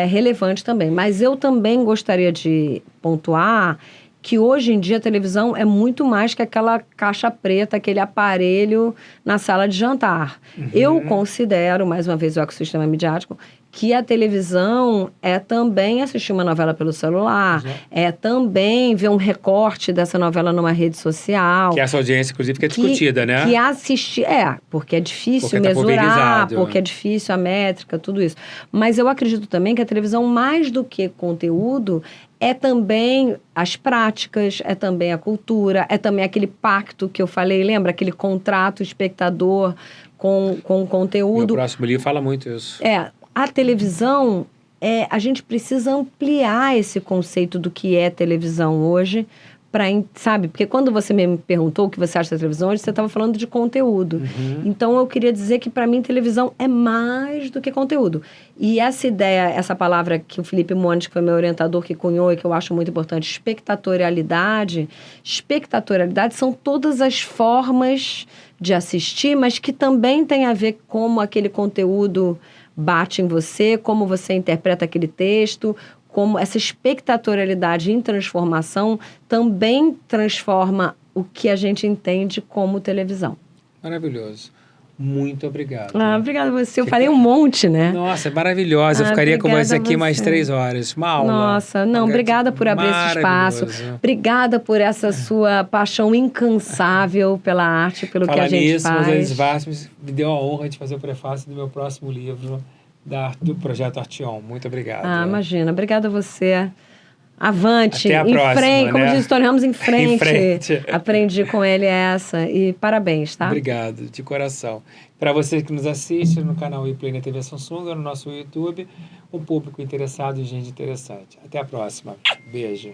relevante também. Mas eu também gostaria de pontuar que hoje em dia a televisão é muito mais que aquela caixa preta, aquele aparelho na sala de jantar. Eu considero, mais uma vez, o ecossistema midiático, que a televisão é também assistir uma novela pelo celular, é também ver um recorte dessa novela numa rede social. Que essa audiência, inclusive, que é discutida, né? Que assistir, porque é difícil mesurar, porque é difícil a métrica, tudo isso. Mas eu acredito também que a televisão, mais do que conteúdo, é também as práticas, é também a cultura, é também aquele pacto que eu falei, lembra? Aquele contrato espectador com o conteúdo. Meu próximo livro fala muito isso. A televisão, a gente precisa ampliar esse conceito do que é televisão hoje, sabe? Porque quando você me perguntou o que você acha da televisão hoje, você estava falando de conteúdo. Então, eu queria dizer que, para mim, televisão é mais do que conteúdo. E essa ideia, essa palavra que o Felipe Montes, que foi meu orientador, que cunhou e que eu acho muito importante, espectatorialidade são todas as formas de assistir, mas que também tem a ver como aquele conteúdo bate em você, como você interpreta aquele texto, como essa espectatorialidade em transformação também transforma o que a gente entende como televisão. Maravilhoso. Muito obrigado. Obrigada a você. Eu falei um monte, né? Nossa, é maravilhosa. Eu ficaria com você aqui mais 3 horas. Uma aula. Nossa, não, obrigada por abrir esse espaço. Obrigada por essa sua paixão incansável pela arte, pelo que a gente faz. Elis Vasmes me deu a honra de fazer o prefácio do meu próximo livro, do Projeto Arteon. Muito obrigado. Imagina. Obrigada a você. Avante, Até a próxima, frente, né? como diz Tony Ramos, em frente. Em frente. Aprendi com ele essa. E parabéns, tá? Obrigado, de coração. Para você que nos assiste no canal iPlay na TV Samsung, no nosso YouTube, um público interessado em gente interessante. Até a próxima. Beijo.